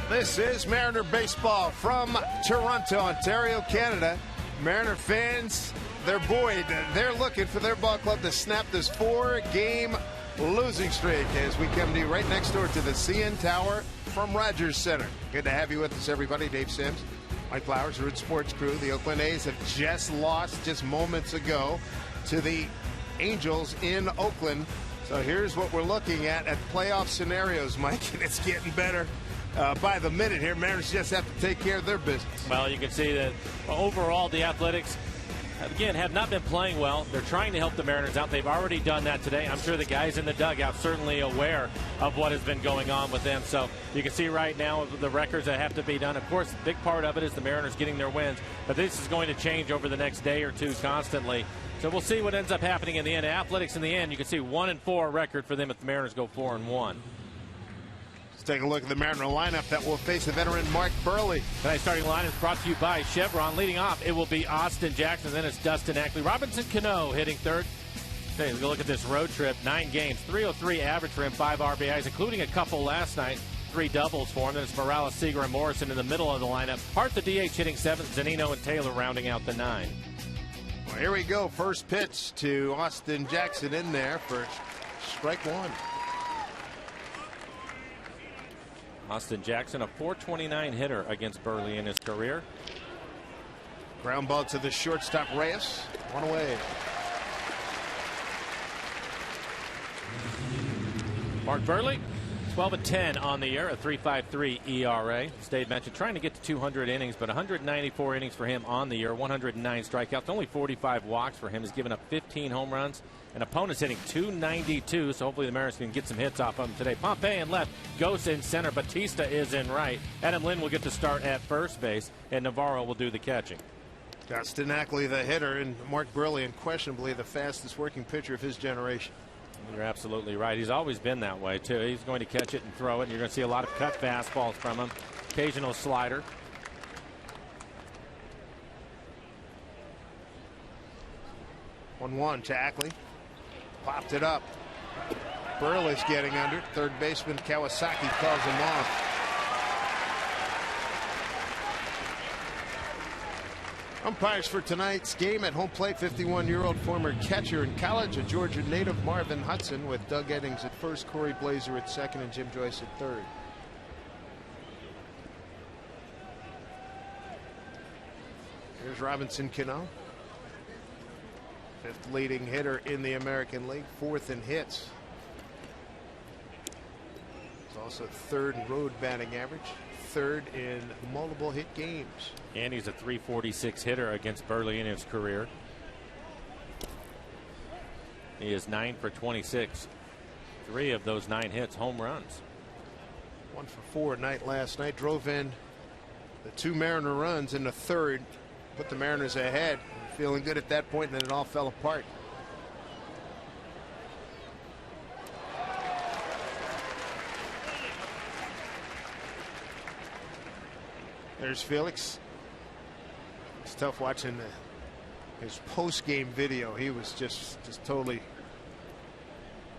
This is Mariner baseball from Toronto, Ontario, Canada. Mariner fans, they're buoyed. They're looking for their ball club to snap this 4-game losing streak as we come to you right next door to the CN Tower from Rogers Center. Good to have you with us, everybody. Dave Sims, Mike Flowers, Root Sports Crew. The Oakland A's have just lost just moments ago to the Angels in Oakland. So here's what we're looking at playoff scenarios, Mike, and it's getting better by the minute here. Mariners just have to take care of their business. Well, you can see that overall the Athletics, again, have not been playing well. They're trying to help the Mariners out. They've already done that today. I'm sure the guys in the dugout certainly aware of what has been going on with them. So you can see right now the records that have to be done. Of course, a big part of it is the Mariners getting their wins. But this is going to change over the next day or two constantly. So we'll see what ends up happening in the end. Athletics in the end, you can see 1-4 record for them if the Mariners go 4-1. Take a look at the Mariner lineup that will face the veteran Mark Buehrle. Tonight's starting lineup is brought to you by Chevron. Leading off, it will be Austin Jackson. Then it's Dustin Ackley. Robinson Cano hitting third. Okay, let's go look at this road trip. 9 games, 303 average for him, 5 RBIs, including a couple last night. 3 doubles for him. Then it's Morales, Seager, and Morrison in the middle of the lineup. Hart, the DH, hitting 7th. Zanino and Taylor rounding out the 9. Well, here we go. First pitch to Austin Jackson in there for strike 1. Austin Jackson, a .429 hitter against Buehrle in his career. Ground ball to the shortstop Reyes. 1 away. Mark Buehrle, 12-10 on the year, a 3.53 ERA. Stayed mentioned trying to get to 200 innings, but 194 innings for him on the year, 109 strikeouts, only 45 walks for him. He's given up 15 home runs. And opponent's hitting .292, so hopefully the Mariners can get some hits off of him today. Pompey in left, Ghost in center, Batista is in right. Adam Lynn will get to start at first base, and Navarro will do the catching. Dustin Ackley, the hitter, and Mark Buehrle, unquestionably the fastest working pitcher of his generation. You're absolutely right. He's always been that way, too. He's going to catch it and throw it, and you're going to see a lot of cut fastballs from him. Occasional slider. 1-1 to Ackley. Popped it up. Buehrle's getting under. Third baseman Kawasaki calls him off. Umpires for tonight's game at home plate, 51-year-old former catcher in college, a Georgia native, Marvin Hudson, with Doug Eddings at first, Corey Blazer at second, and Jim Joyce at third. Here's Robinson Cano. 5th leading hitter in the American League, 4th in hits. He's also 3rd in road batting average, 3rd in multiple hit games. And he's a .346 hitter against Buehrle in his career. He is 9 for 26. 3 of those 9 hits, home runs. 1 for 4 last night. Drove in the 2 Mariner runs in the 3rd. Put the Mariners ahead. Feeling good at that point, and then it all fell apart. There's Felix. It's tough watching his post-game video. He was just totally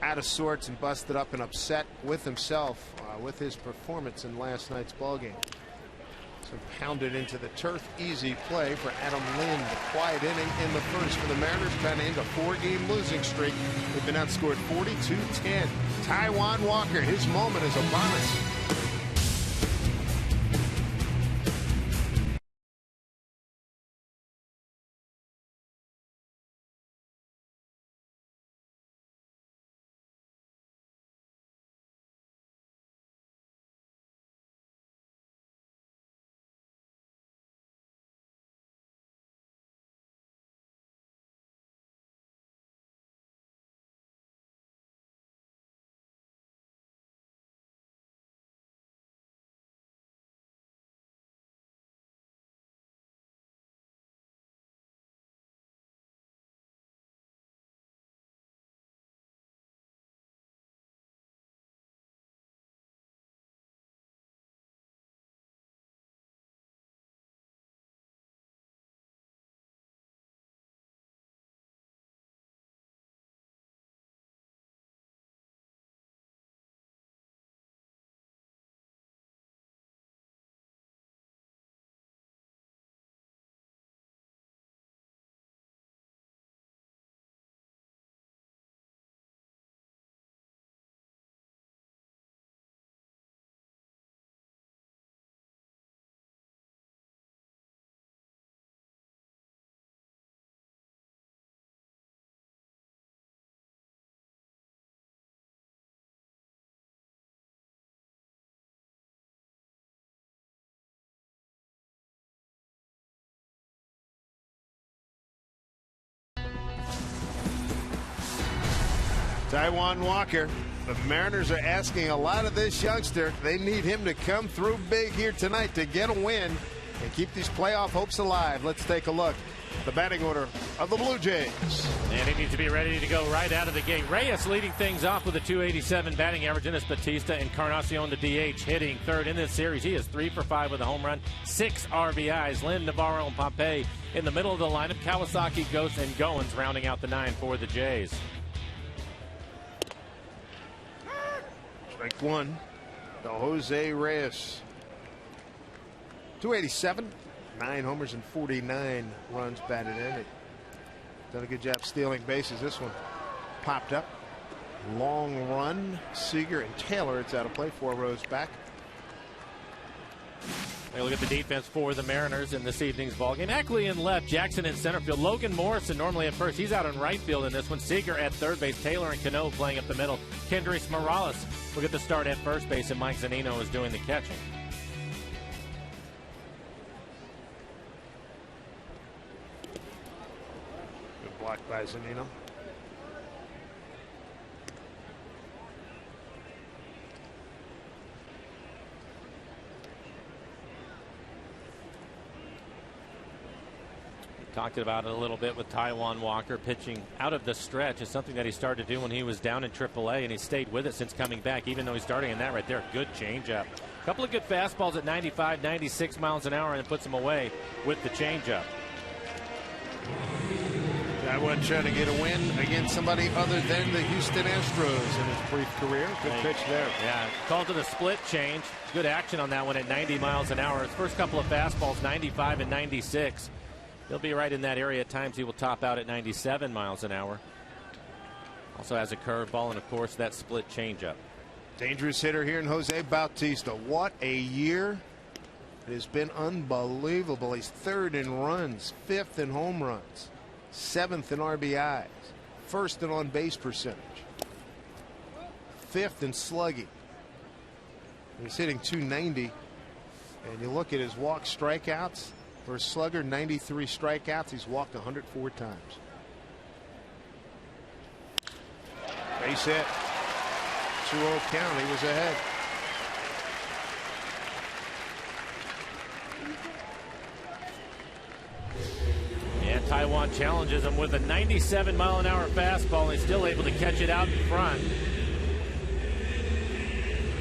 out of sorts and busted up and upset with himself with his performance in last night's ballgame. So pounded into the turf. Easy play for Adam Lynn. The quiet inning in the first for the Mariners, trying to end a 4-game losing streak. They've been outscored 42-10. Taijuan Walker, his moment is upon us. Taijuan Walker. The Mariners are asking a lot of this youngster. They need him to come through big here tonight to get a win and keep these playoff hopes alive. Let's take a look. The batting order of the Blue Jays. And he needs to be ready to go right out of the gate. Reyes leading things off with a .287 batting average. And it's Batista and Encarnacion, the DH, hitting third in this series. He is 3 for 5 with a home run, 6 RBIs. Lynn, Navarro, and Pompey in the middle of the lineup. Kawasaki, Ghost, and Goins rounding out the 9 for the Jays. Strike one to Jose Reyes. .287. 9 homers and 49 runs batted in. It done a good job stealing bases. This one popped up. Long run. Seager and Taylor. It's out of play. 4 rows back. Take a look at the defense for the Mariners in this evening's ballgame. Eckley in left, Jackson in center field. Logan Morrison normally at first. He's out in right field in this one. Seager at third base. Taylor and Cano playing up the middle. Kendrys Morales will get the start at first base, and Mike Zunino is doing the catching. Blocked by Zunino. Talked about it a little bit with Taijuan Walker. Pitching out of the stretch is something that he started to do when he was down in AAA, and he stayed with it since coming back, even though he's starting in that right there. Good changeup. A couple of good fastballs at 95, 96 miles an hour, and it puts him away with the changeup. Taijuan trying to get a win against somebody other than the Houston Astros in his brief career. Good pitch there. Yeah, called it a split change. Good action on that one at 90 miles an hour. His first couple of fastballs, 95 and 96. He'll be right in that area at times. He will top out at 97 miles an hour. Also has a curveball and, of course, that split changeup. Dangerous hitter here in Jose Bautista. What a year. It has been unbelievable. He's 3rd in runs, 5th in home runs, 7th in RBIs, 1st in on base percentage, 5th in slugging. He's hitting .290, and you look at his walk strikeouts. For a slugger, 93 strikeouts. He's walked 104 times. Base hit. 2-0 count. He was ahead. And Taijuan challenges him with a 97-mile-an-hour fastball, and he's still able to catch it out in front.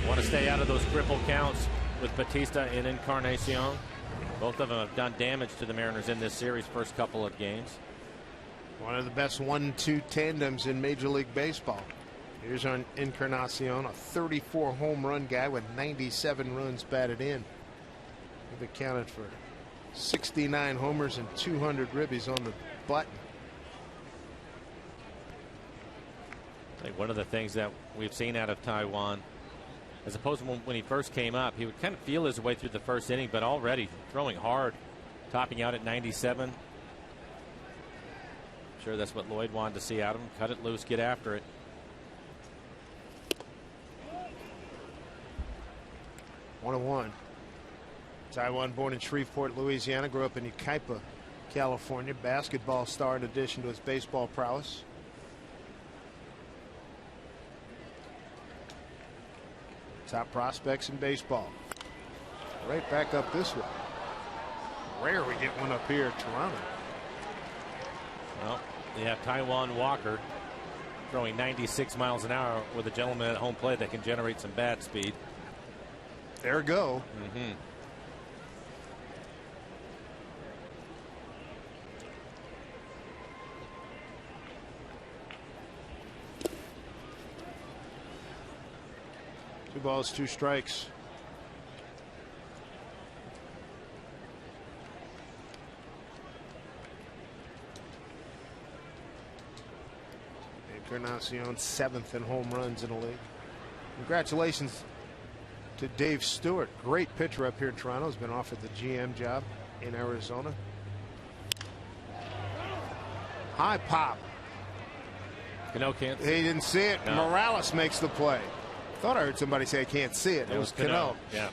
Want to stay out of those cripple counts with Batista and Encarnacion. Both of them have done damage to the Mariners in this series first couple of games. One of the best 1-2 tandems in Major League Baseball. Here's on Encarnacion, a 34 home run guy with 97 runs batted in. They've accounted for 69 homers and 200 ribbies on the button. I think one of the things that we've seen out of Taijuan, as opposed to when he first came up, he would kind of feel his way through the first inning, but already throwing hard, topping out at 97. I'm sure that's what Lloyd wanted to see out of him. Cut it loose, get after it. One. Taijuan, born in Shreveport, Louisiana, grew up in Yucaipa, California. Basketball star in addition to his baseball prowess. Top prospects in baseball. Right back up this way. Rare we get one up here at Toronto. Well, you have Taijuan Walker throwing 96 miles an hour with a gentleman at home plate that can generate some bat speed. There go. Two balls, 2 strikes. Encarnacion 7th in home runs in the league. Congratulations to Dave Stewart. Great pitcher up here in Toronto. Has been offered the GM job in Arizona. High pop. Cano can't. He didn't see it. No. Morales makes the play. Thought I heard somebody say I can't see it. It was Cano. Yeah.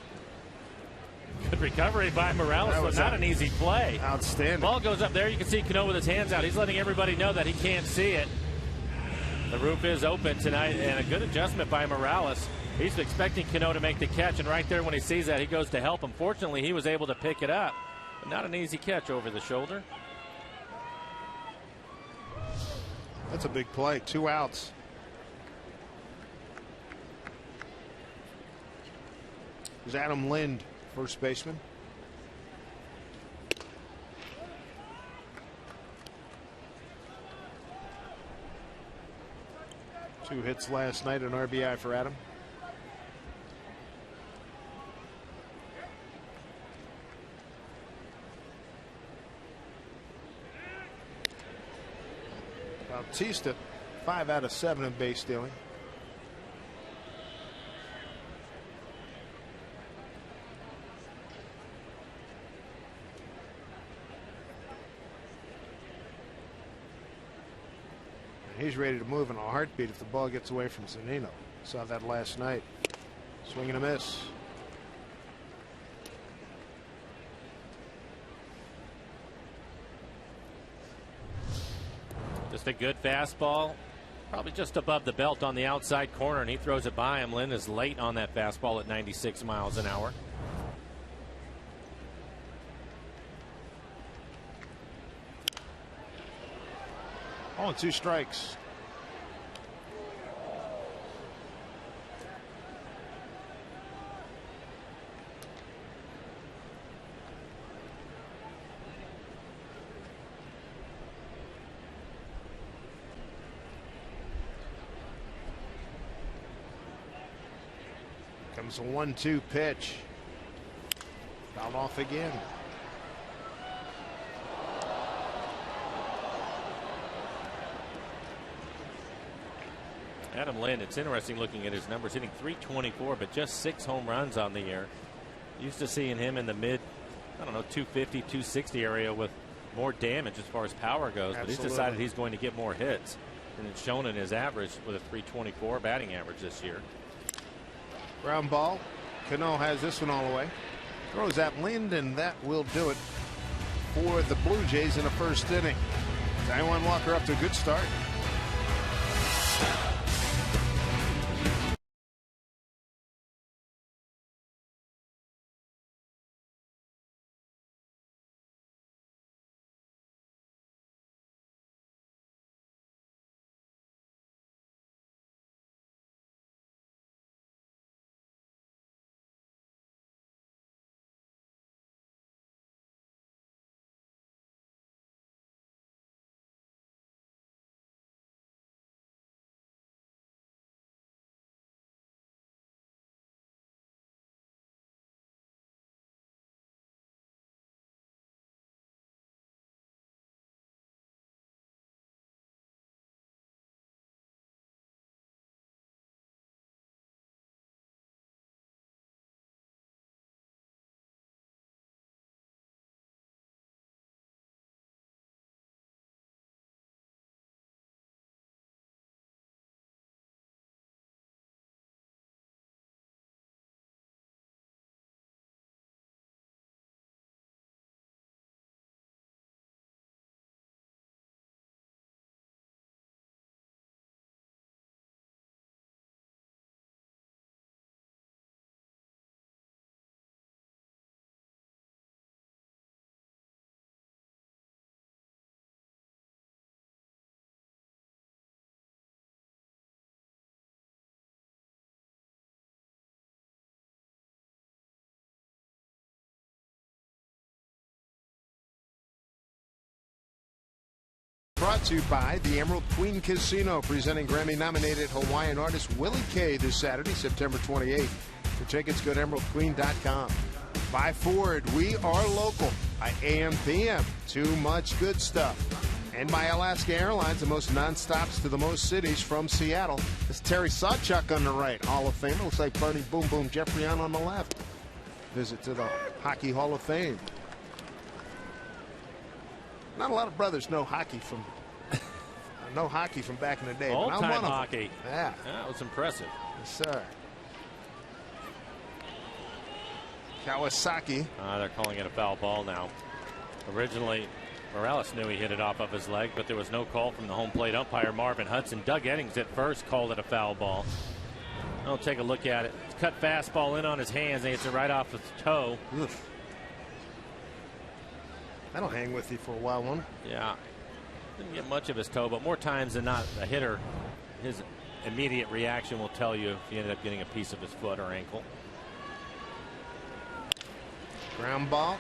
Good recovery by Morales, but not an easy play. Outstanding. Ball goes up there. You can see Cano with his hands out. He's letting everybody know that he can't see it. The roof is open tonight, and a good adjustment by Morales. He's expecting Cano to make the catch, and right there when he sees that, he goes to help him. Fortunately, he was able to pick it up, but not an easy catch over the shoulder. That's a big play. 2 outs. There's Adam Lind, first baseman. Two hits last night, an RBI for Adam. Bautista, 5 out of 7 in base stealing. He's ready to move in a heartbeat if the ball gets away from Zunino. Saw that last night. Swing and a miss. Just a good fastball. Probably just above the belt on the outside corner, and he throws it by him. Lynn is late on that fastball at 96 miles an hour. Oh, 2 strikes. Comes a 1-2 pitch. Fouled off again. Adam Lind, it's interesting looking at his numbers, hitting .324, but just 6 home runs on the year. Used to seeing him in the mid, I don't know, 250, 260 area with more damage as far as power goes. Absolutely. But he's decided he's going to get more hits, and it's shown in his average with a .324 batting average this year. Ground ball. Cano has this one all the way. Throws at Lind, and that will do it for the Blue Jays in the first inning. Taijuan Walker up to a good start. Brought to you by the Emerald Queen Casino, presenting Grammy-nominated Hawaiian artist Willie K this Saturday, September 28th. For tickets, go to emeraldqueen.com. By Ford, we are local. By AM/PM, too much good stuff. And by Alaska Airlines, the most nonstops to the most cities from Seattle. It's Terry Sawchuk on the right, Hall of Famer. Looks like Bernie Boom Boom Jeffrion on the left. Visit to the Hockey Hall of Fame. Not a lot of brothers know hockey from back in the day. Old time hockey. Yeah, that was impressive. Yes, sir. Kawasaki. They're calling it a foul ball now. Originally, Morales knew he hit it off of his leg, but there was no call from the home plate umpire, Marvin Hudson. Doug Eddings at first called it a foul ball. I'll take a look at it. Cut fastball in on his hands, and he hits it right off his toe. Oof. That'll hang with you for a while, won't it? Yeah. Didn't get much of his toe, but more times than not, a hitter, his immediate reaction will tell you if he ended up getting a piece of his foot or ankle. Ground ball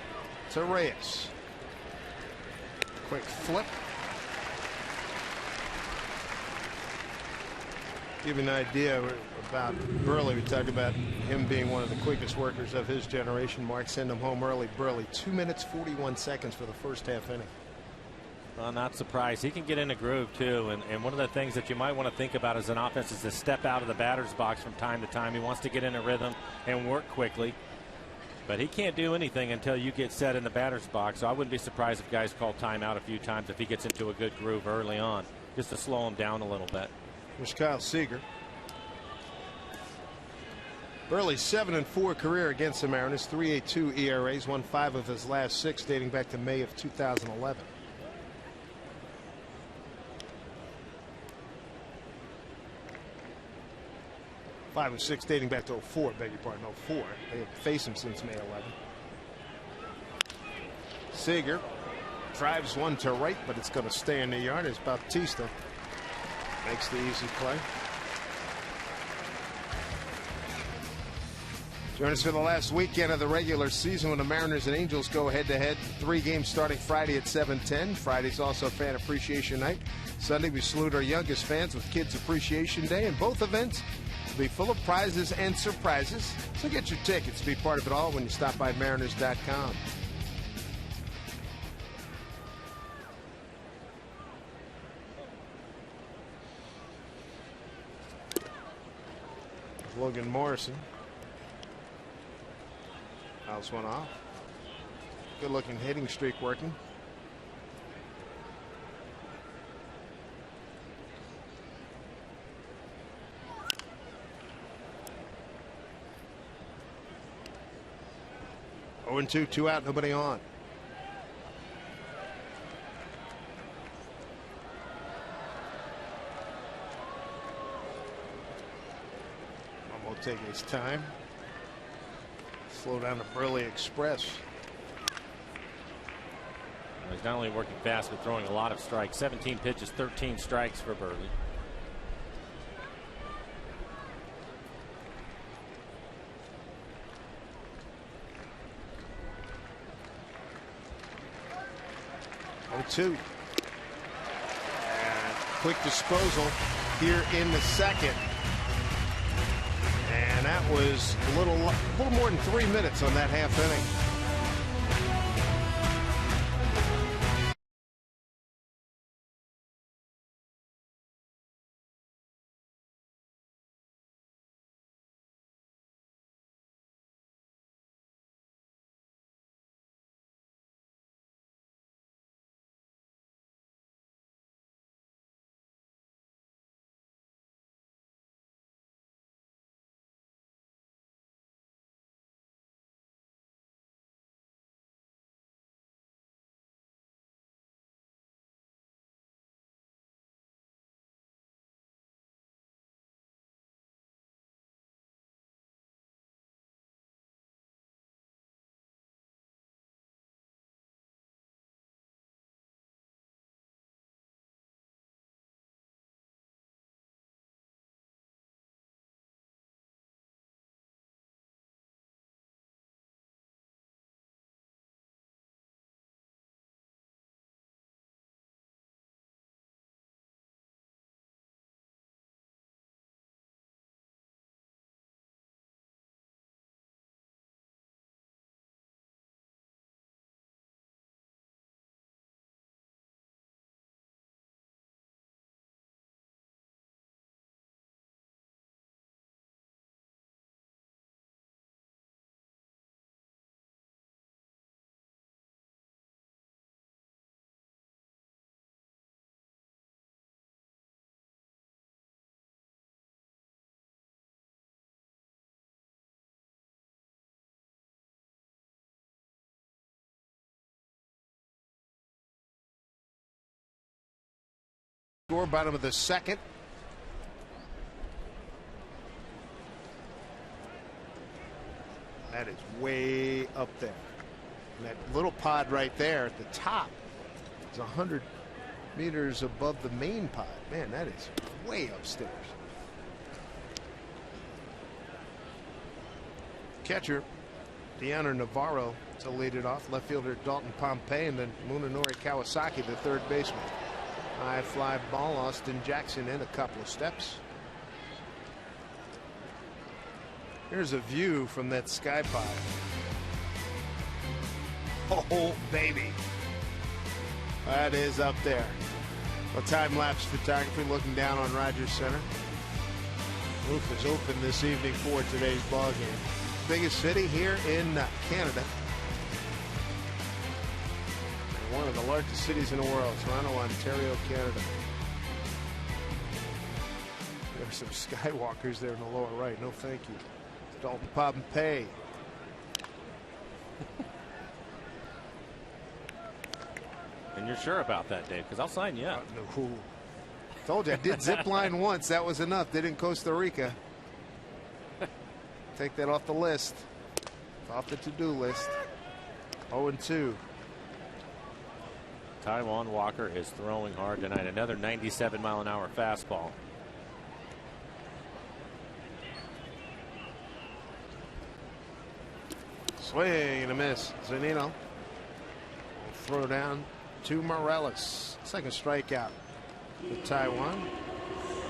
to Reyes. Quick flip. Give you an idea about Burley. We talked about him being one of the quickest workers of his generation. Mark send him home early. Burley 2 minutes 41 seconds for the first half inning. Well, not surprised. He can get in a groove too, and one of the things that you might want to think about as an offense is to step out of the batter's box from time to time. He wants to get in a rhythm and work quickly, but he can't do anything until you get set in the batter's box. So I wouldn't be surprised if guys call timeout a few times if he gets into a good groove early on, just to slow him down a little bit. Here's Kyle Seager. Burley's 7-4 career against the Mariners, 3.82 ERAs, won 5 of his last 6 dating back to May of 2011. Five of 6 dating back to 04, beg your pardon, 04. They haven't faced him since May 11. Seager drives one to right, but it's going to stay in the yard as Bautista makes the easy play. Join us for the last weekend of the regular season when the Mariners and Angels go head-to-head. 3 games starting Friday at 7:10. Friday's also Fan Appreciation Night. Sunday we salute our youngest fans with Kids Appreciation Day, and both events will be full of prizes and surprises. So get your tickets to be part of it all when you stop by Mariners.com. Logan Morrison fouls one off. Good looking hitting streak working. Oh and 2, 2 out, nobody on. Taking his time. Slow down the Burley Express. He's not only working fast but throwing a lot of strikes. 17 pitches, 13 strikes for Burley. Oh, 2. And quick disposal here in the second. And that was a little more than 3 minutes on that half inning. score, bottom of the second. That is way up there. And that little pod right there at the top is 100 meters above the main pod. Man, that is way upstairs. Catcher Deanna Navarro to lead it off. Left fielder Dalton Pompey, and then Munenori Kawasaki, the third baseman. High fly ball. Austin Jackson in a couple of steps. Here's a view from that sky pod. Oh, baby. That is up there. A time-lapse photography looking down on Rogers Center. Roof is open this evening for today's ball game. Biggest city here in Canada. And one of the largest cities in the world, Toronto, Ontario, Canada. There's some skywalkers there in the lower right. No thank you. Dalton Pompey. And you're sure about that, Dave? Because I'll sign you up. No. Told you I did zip line once. That was enough. Did in Costa Rica. Take that off the list. Off the to-do list. 0-2. Taijuan Walker is throwing hard tonight. Another 97-mile-an-hour fastball. Swing and a miss. Zunino will throw down to Morales. Second strikeout to Taijuan.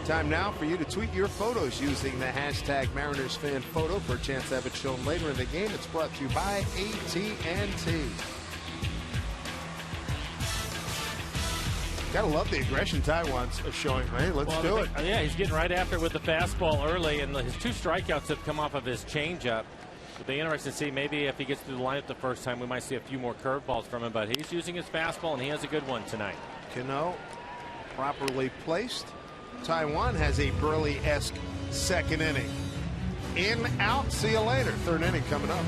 Time now for you to tweet your photos using the hashtag Mariners fan photo for a chance to have it shown later in the game. It's brought to you by AT&T. Gotta love the aggression Taijuan's showing. Hey, let's do it. Yeah, he's getting right after with the fastball early, and his two strikeouts have come off of his changeup. It'll be interesting to see maybe if he gets through the lineup the first time, we might see a few more curveballs from him, but he's using his fastball, and he has a good one tonight. Cano properly placed. Taijuan has a Burley-esque second inning. In, out, see you later. Third inning coming up.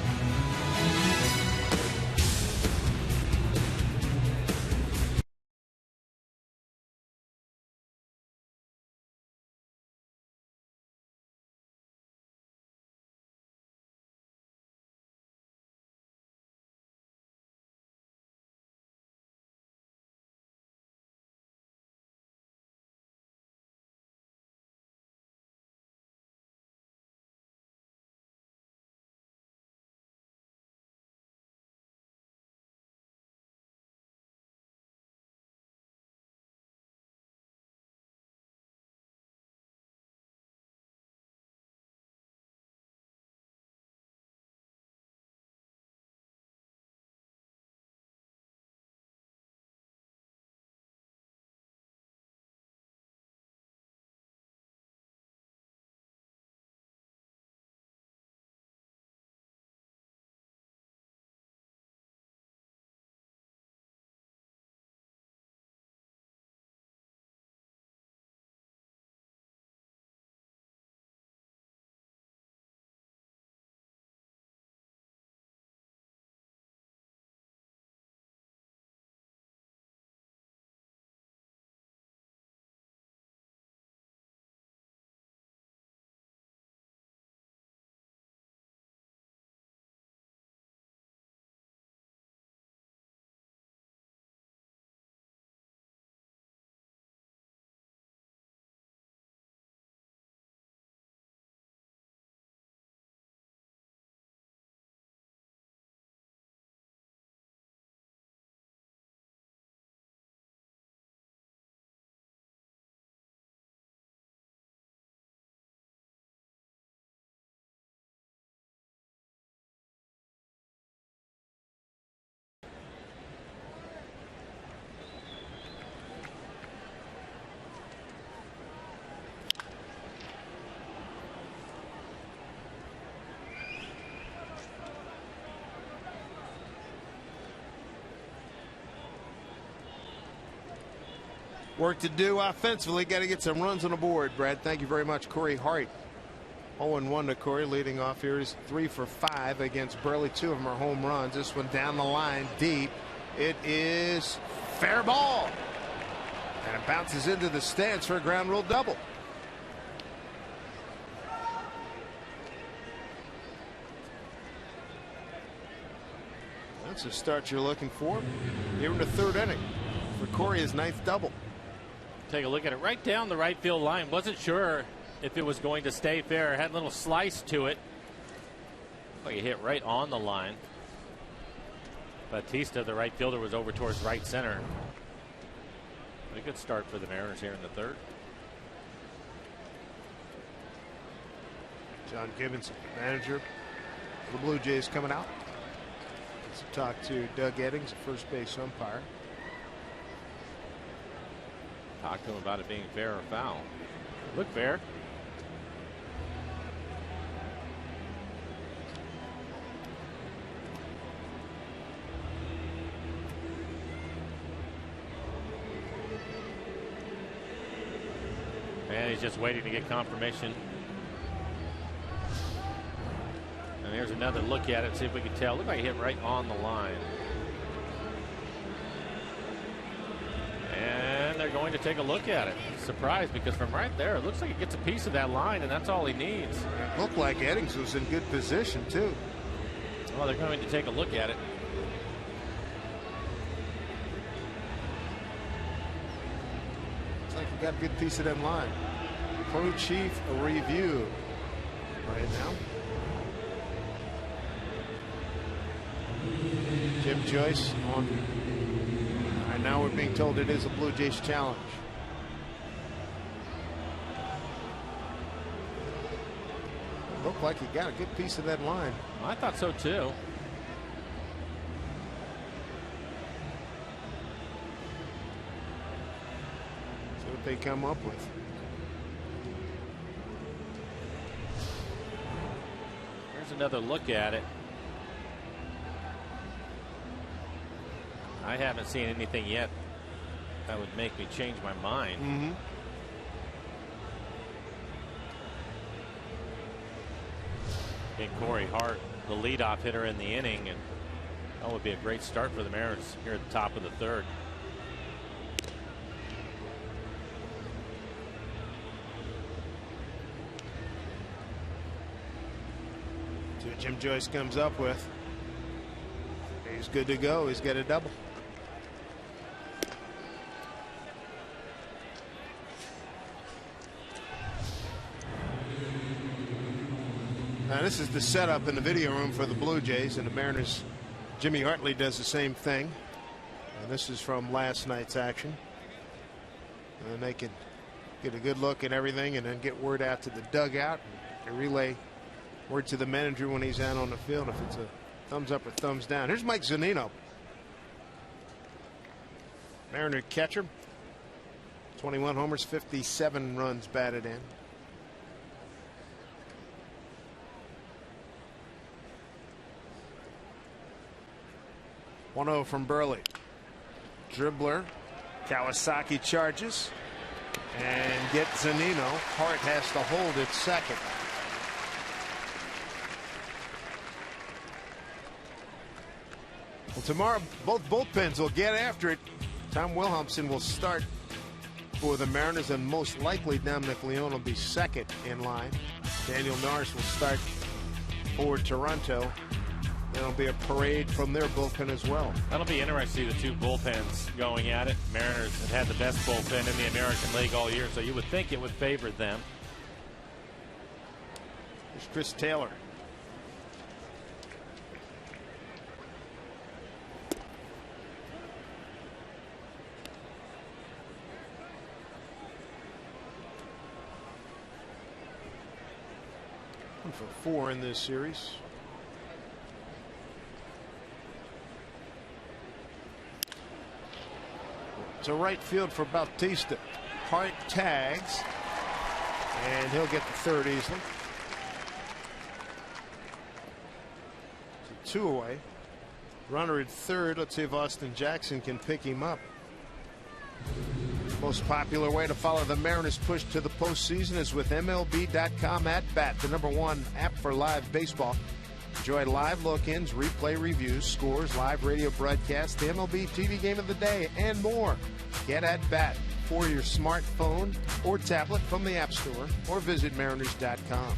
Work to do offensively. Got to get some runs on the board, Brad. Thank you very much, Corey Hart. 0-1 to Corey, leading off here. He's 3 for 5 against Burley. 2 of them are home runs. This one down the line deep. It is fair ball. And it bounces into the stands for a ground rule double. That's the start you're looking for here in the third inning for Corey's 9th double. Take a look at it right down the right field line. Wasn't sure if it was going to stay fair. Had a little slice to it. Like it hit right on the line. Batista, the right fielder, was over towards right center. A good start for the Mariners here in the third. John Gibbons, manager for the Blue Jays, coming out. Let's talk to Doug Eddings, the first base umpire. Talk to him about it being fair or foul. Look fair. And he's just waiting to get confirmation. And here's another look at it, see if we can tell. Looked like it hit right on the line. And they're going to take a look at it. Surprised, because from right there, it looks like it gets a piece of that line, and that's all he needs. It looked like Eddings was in good position, too. Well, they're going to take a look at it. Looks like we got a good piece of that line. Crew chief, a review right now. Jim Joyce on. And now we're being told it is a Blue Jays challenge. Looked like he got a good piece of that line. I thought so too. See what they come up with. Here's another look at it. I haven't seen anything yet that would make me change my mind. And Corey Hart, the leadoff hitter in the inning, and that would be a great start for the Mariners here at the top of the third. See what Jim Joyce comes up with. He's good to go. He's got a double. Now this is the setup in the video room for the Blue Jays, and the Mariners. Jimmy Hartley does the same thing. And this is from last night's action. And they can get a good look at everything and then get word out to the dugout and relay word to the manager when he's out on the field if it's a thumbs up or thumbs down. Here's Mike Zunino, Mariner catcher. 21 homers, 57 runs batted in. .1-0 from Burley. Dribbler. Kawasaki charges and gets Zunino. Hart has to hold it second. Well, tomorrow both bullpens will get after it. Tom Wilhelmsen will start for the Mariners, and most likely Dominic Leone will be second in line. Daniel Norris will start for Toronto. There'll be a parade from their bullpen as well. That'll be interesting to see the two bullpens going at it. Mariners have had the best bullpen in the American League all year, so you would think it would favor them. There's Chris Taylor. One for 4 in this series. To right field for Bautista. Hart tags, and he'll get the third easily. So 2 away. Runner at third. Let's see if Austin Jackson can pick him up. Most popular way to follow the Mariners' push to the postseason is with MLB.com at Bat, the #1 app for live baseball. Enjoy live look-ins, replay reviews, scores, live radio broadcasts, the MLB TV game of the day, and more. Get at Bat. for your smartphone or tablet from the App Store or visit Mariners.com.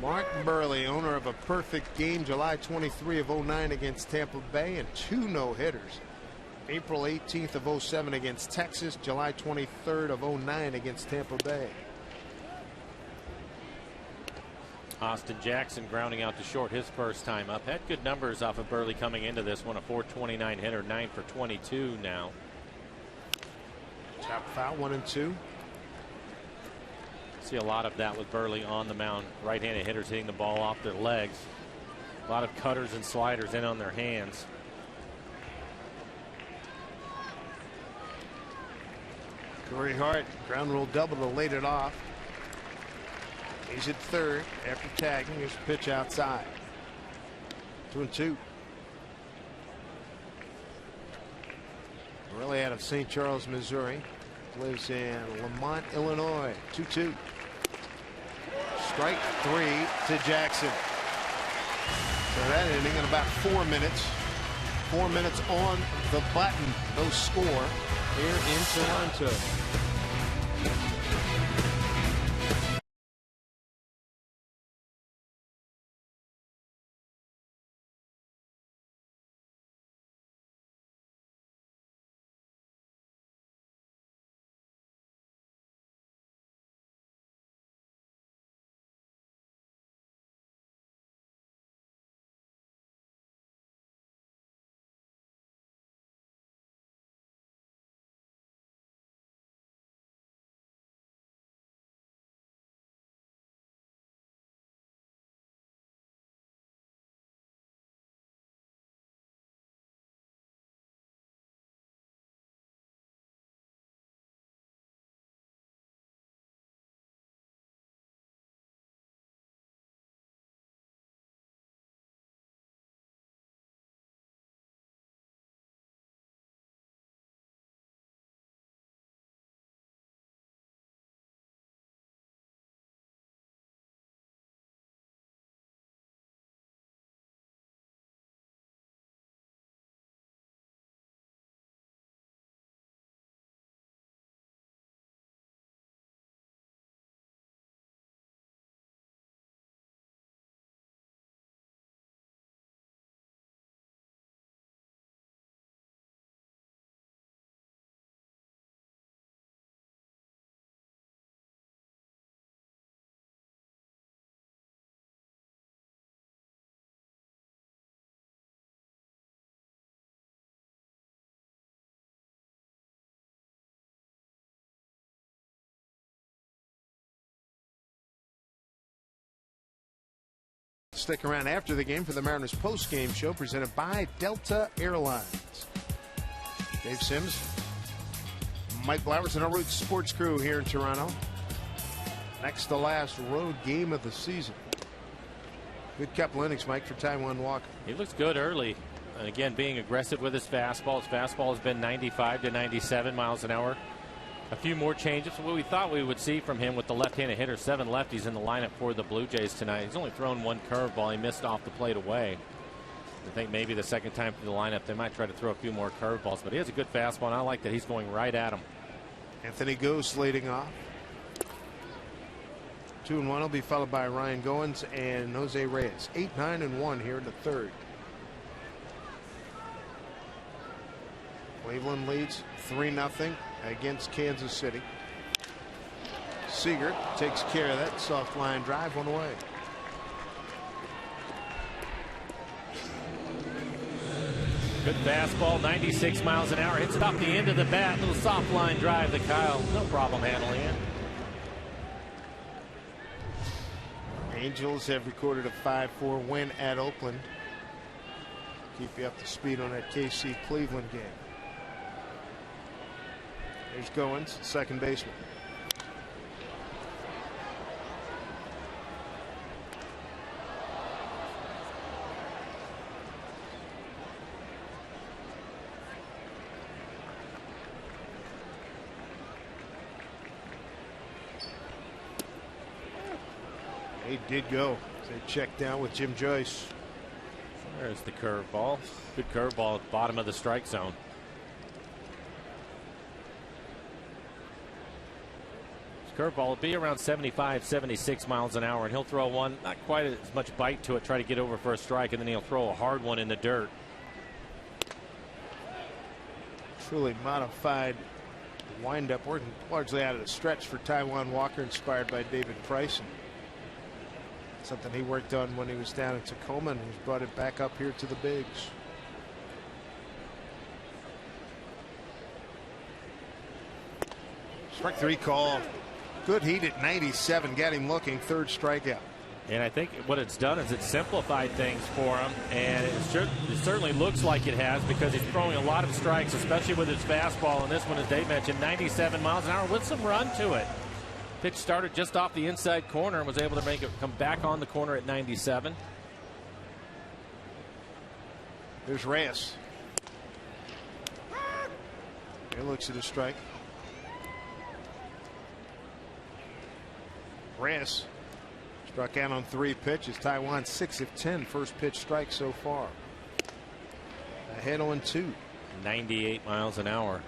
Mark Buehrle, owner of a perfect game July 23 of 09 against Tampa Bay and 2 no-hitters. April 18th of 07 against Texas, July 23rd of 09 against Tampa Bay. Austin Jackson grounding out to short his first time up. Had good numbers off of Buehrle coming into this one. A .429 hitter, 9 for 22 now. Top foul, 1-2. See a lot of that with Buehrle on the mound. Right-handed hitters hitting the ball off their legs. A lot of cutters and sliders in on their hands. Corey Hart, ground rule double to lead it off. He's at third after tagging. Here's a pitch outside. 2-2. Buehrle out of St. Charles, Missouri. Lives in Lamont, Illinois. 2-2. Strike 3 to Jackson. So that inning in about 4 minutes. 4 minutes on the button. No score here in Toronto. Stick around after the game for the Mariners post-game show presented by Delta Airlines. Dave Sims, Mike Blowers, and our Roots Sports crew here in Toronto. Next to last road game of the season. Good couple innings, Mike, for Taijuan Walker. He looks good early. And again, being aggressive with his fastball. His fastball has been 95 to 97 miles an hour. A few more changes. What we thought we would see from him with the left-handed hitter. 7 lefties in the lineup for the Blue Jays tonight. He's only thrown 1 curveball. He missed off the plate away. I think maybe the second time through the lineup they might try to throw a few more curveballs. But he has a good fastball, and I like that he's going right at him. Anthony Gose leading off. 2-1 will be followed by Ryan Goins and Jose Reyes. 8, 9, and 1 here in the third. Cleveland leads 3-0 against Kansas City. Seager takes care of that soft line drive, 1 away. Good fastball, 96 miles an hour. Hits it off the end of the bat. Little soft line drive to Kyle. No problem handling it. Angels have recorded a 5-4 win at Oakland. Keep you up to speed on that KC Cleveland game. There's Goins, second baseman. They did go. They checked down with Jim Joyce. There's the curveball. Good curveball at the bottom of the strike zone. His curveball will be around 75, 76 miles an hour, and he'll throw one, not quite as much bite to it, try to get over for a strike, and then he'll throw a hard one in the dirt. Truly modified windup, working largely out of the stretch for Taijuan Walker, inspired by David Price. And something he worked on when he was down in Tacoma, and he's brought it back up here to the bigs. Strike three call. Good heat at 97. Got him looking. Third strikeout. And I think what it's done is it's simplified things for him, and it certainly looks like it has, because he's throwing a lot of strikes, especially with his fastball. And this one, as Dave mentioned, 97 miles an hour with some run to it. Pitch started just off the inside corner and was able to make it come back on the corner at 97. There's Reyes. He looks at his strike. Reyes struck out on 3 pitches. Taijuan 6 of 10 first pitch strikes so far. Ahead on 2. 98 miles an hour.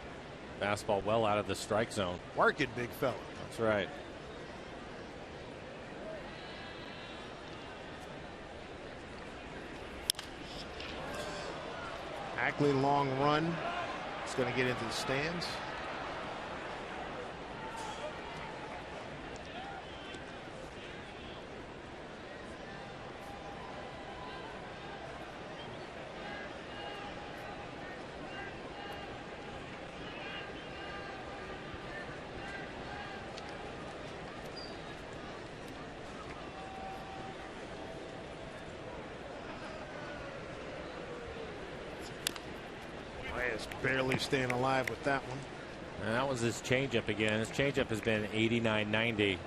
Fastball well out of the strike zone. Work it, big fella. That's right. Ackley, long run. It's going to get into the stands. Barely staying alive with that one. And that was his changeup again. His changeup has been 89-90.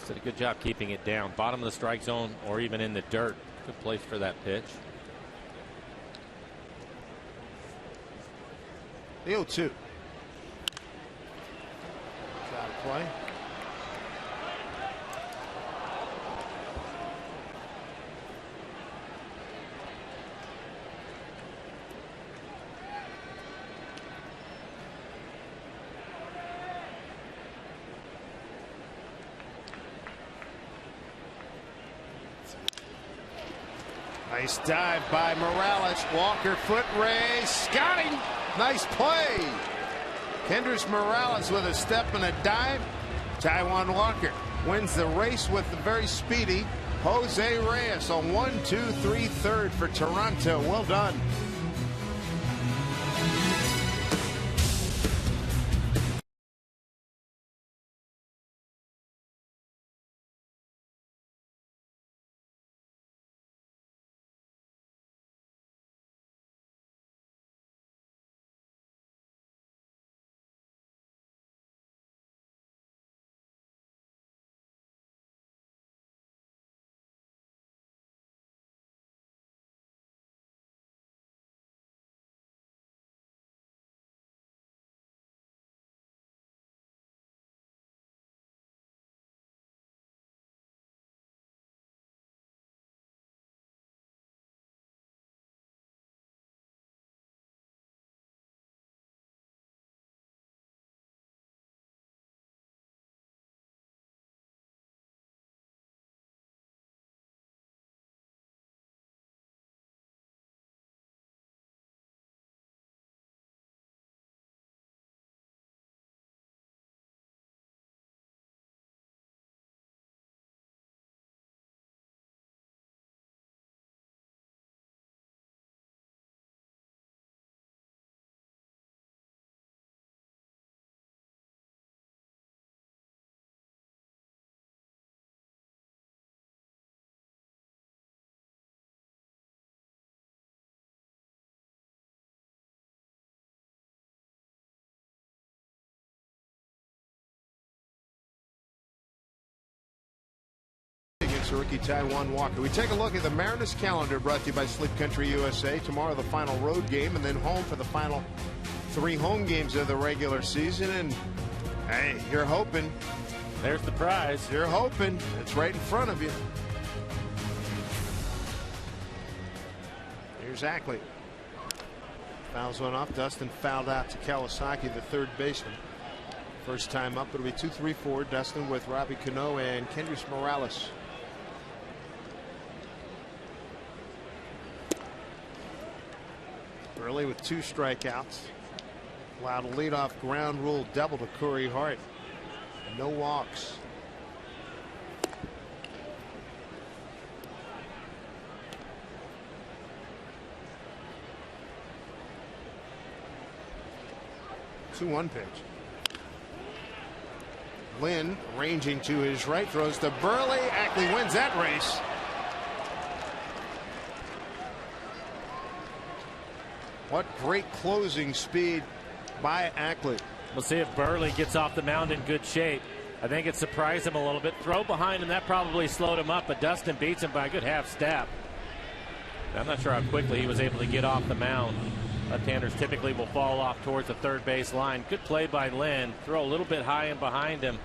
Did a good job keeping it down. Bottom of the strike zone or even in the dirt. Good place for that pitch. The 0-2. Out of play. Nice dive by Morales. Walker foot race. Scouting. Nice play. Kendrys Morales with a step and a dive. Taijuan Walker wins the race with the very speedy Jose Reyes on 1-2-3 third for Toronto. Well done. Rookie Taijuan Walker. We take a look at the Mariners calendar, brought to you by Sleep Country USA. Tomorrow the final road game, and then home for the final 3 home games of the regular season. And hey, you're hoping. There's the prize. You're hoping. It's right in front of you. Here's Ackley. Fouls one off. Dustin fouled out to Kawasaki, the third baseman. First time up, it'll be 2-3-4. Dustin with Robbie Cano and Kendrys Morales. Early with 2 strikeouts. Allowed a leadoff ground rule double to Corey Hart. No walks. Two-one pitch. Lynn ranging to his right, throws to Burley. Ackley wins that race. What great closing speed by Ackley. We'll see if Burley gets off the mound in good shape. I think it surprised him a little bit. Throw behind him, that probably slowed him up, but Dustin beats him by a good half step. I'm not sure how quickly he was able to get off the mound. Left-handers typically will fall off towards the third base line. Good play by Lynn. Throw a little bit high and behind him.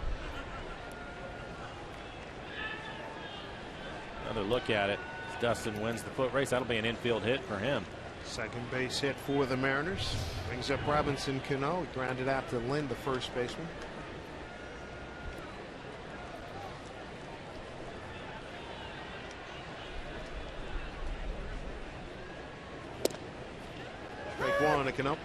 Another look at it. Dustin wins the foot race. That'll be an infield hit for him. Second base hit for the Mariners. Brings up Robinson Cano. He grounded out to Lynn, the first baseman. Strike one to Cano.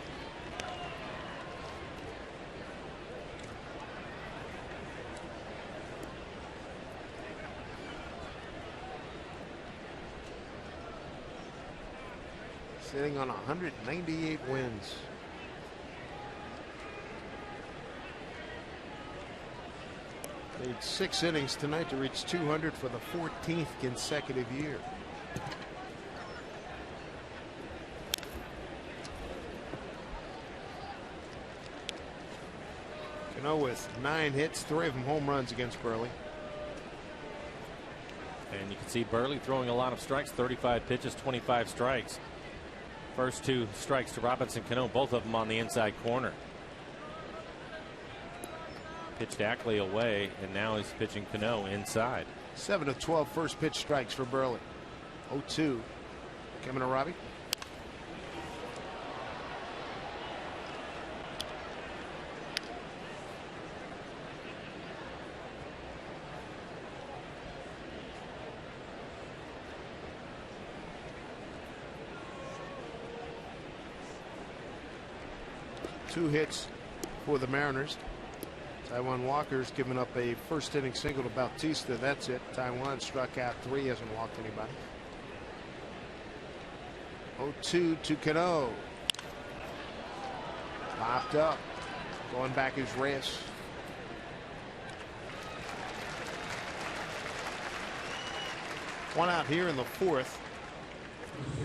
Sitting on 198 wins. Made 6 innings tonight to reach 200 for the 14th consecutive year. Cano with 9 hits, 3 of them home runs against Burley. And you can see Burley throwing a lot of strikes. 35 pitches, 25 strikes. First 2 strikes to Robinson Cano, both of them on the inside corner. Pitched Ackley away, and now he's pitching Cano inside. 7 of 12 first pitch strikes for Burley. 0-2 coming to Robbie. Two hits for the Mariners. Taijuan Walker's given up a first inning single to Bautista. That's it. Taijuan struck out 3, hasn't walked anybody. 0-2 to Cano. Popped up. Going back is Reyes. One out here in the 4th.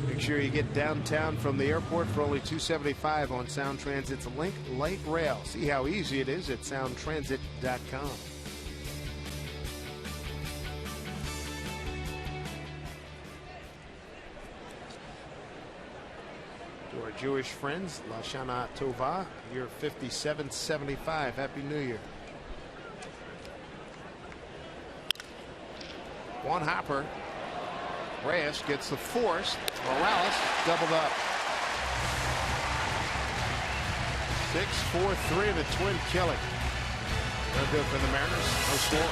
Make sure you get downtown from the airport for only $2.75 on Sound Transit's Link Light Rail. See how easy it is at soundtransit.com. To our Jewish friends, Lashana Tova, year 5775. Happy New Year. One hopper. Reyes gets the force. Morales doubled up. 6-4-3 the Twin killing. No good for the Mariners. No score.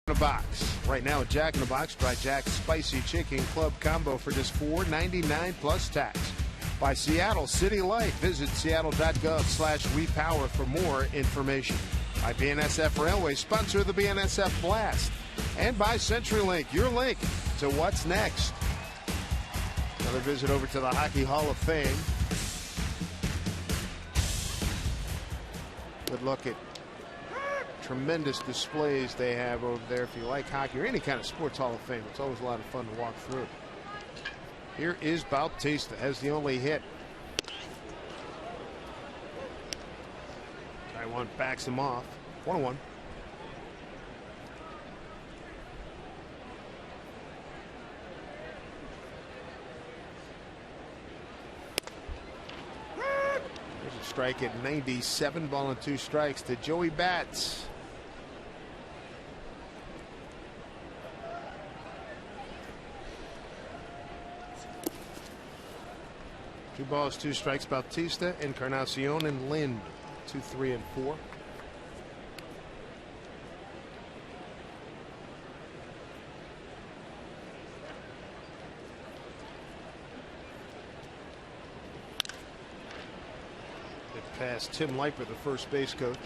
in a box. Right now at Jack in the Box, try Jack's Spicy Chicken Club Combo for just $4.99 plus tax. By Seattle City Light, visit seattle.gov/repower for more information. By BNSF Railway, sponsor of the BNSF Blast. And by CenturyLink, your link to what's next. Another visit over to the Hockey Hall of Fame. Good look at tremendous displays they have over there. If you like hockey or any kind of sports Hall of Fame, it's always a lot of fun to walk through. Here is Bautista, has the only hit. Taiwan backs him off. 1-1. There's a strike at 97, ball and 2 strikes to Joey Bats. 2 balls, 2 strikes. Bautista, Encarnacion, and Lind. 2, 3, and 4. It passed Tim Leiper, the first base coach.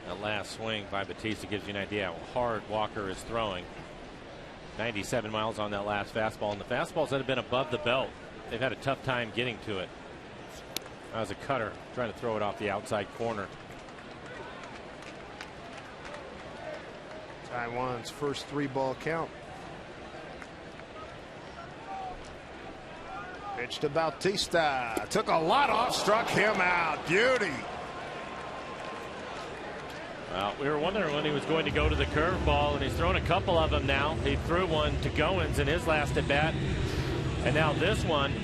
That last swing by Bautista gives you an idea how hard Walker is throwing. 97 miles on that last fastball, and the fastballs that have been above the belt, they've had a tough time getting to it. That was a cutter trying to throw it off the outside corner. Taiwan's first 3-ball count. Pitch to Bautista. Took a lot off, struck him out. Beauty. Well, we were wondering when he was going to go to the curveball, and he's thrown a couple of them now. He threw one to Goins in his last at bat, and now this one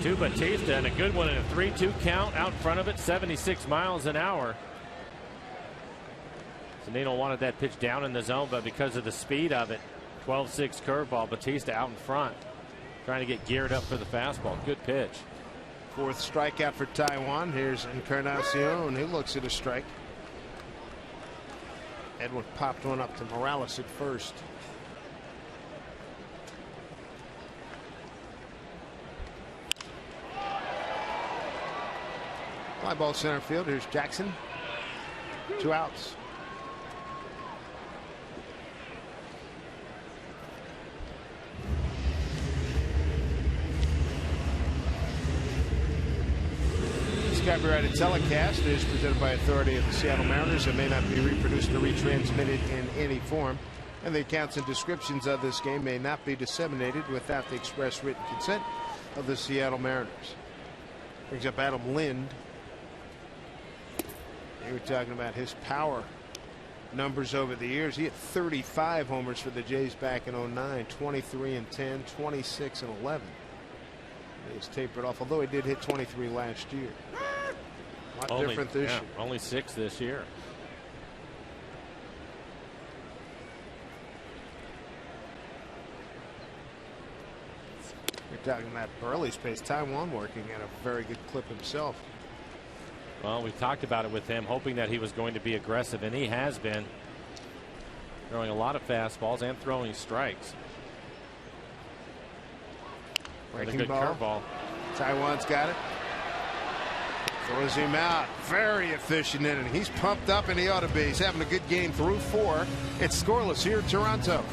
to Bautista, and a good one in a 3-2 count out in front of it, 76 miles an hour. Zunino wanted that pitch down in the zone, but because of the speed of it, 12-6 curveball, Bautista out in front, trying to get geared up for the fastball. Good pitch. 4th strikeout for Taiwan. Here's Encarnacion, who looks at a strike. Edwin popped one up to Morales at first. Fly ball center field. Here's Jackson. 2 outs. Copyrighted telecast is presented by authority of the Seattle Mariners and may not be reproduced or retransmitted in any form, and the accounts and descriptions of this game may not be disseminated without the express written consent of the Seattle Mariners. Brings up Adam Lind. They were talking about his power numbers over the years. He had 35 homers for the Jays back in 09, 23 and 10, 26 and 11. He's tapered off, although he did hit 23 last year. A lot different this year. Only 6 this year. You're talking about Burley's pace. Taiwan working at a very good clip himself. Well, we talked about it with him, hoping that he was going to be aggressive, and he has been. Throwing a lot of fastballs and throwing strikes. Breaking a good curveball. Taiwan's got it. Throws him out. Very efficient inning. He's pumped up, and he ought to be. He's having a good game through 4. It's scoreless here in Toronto.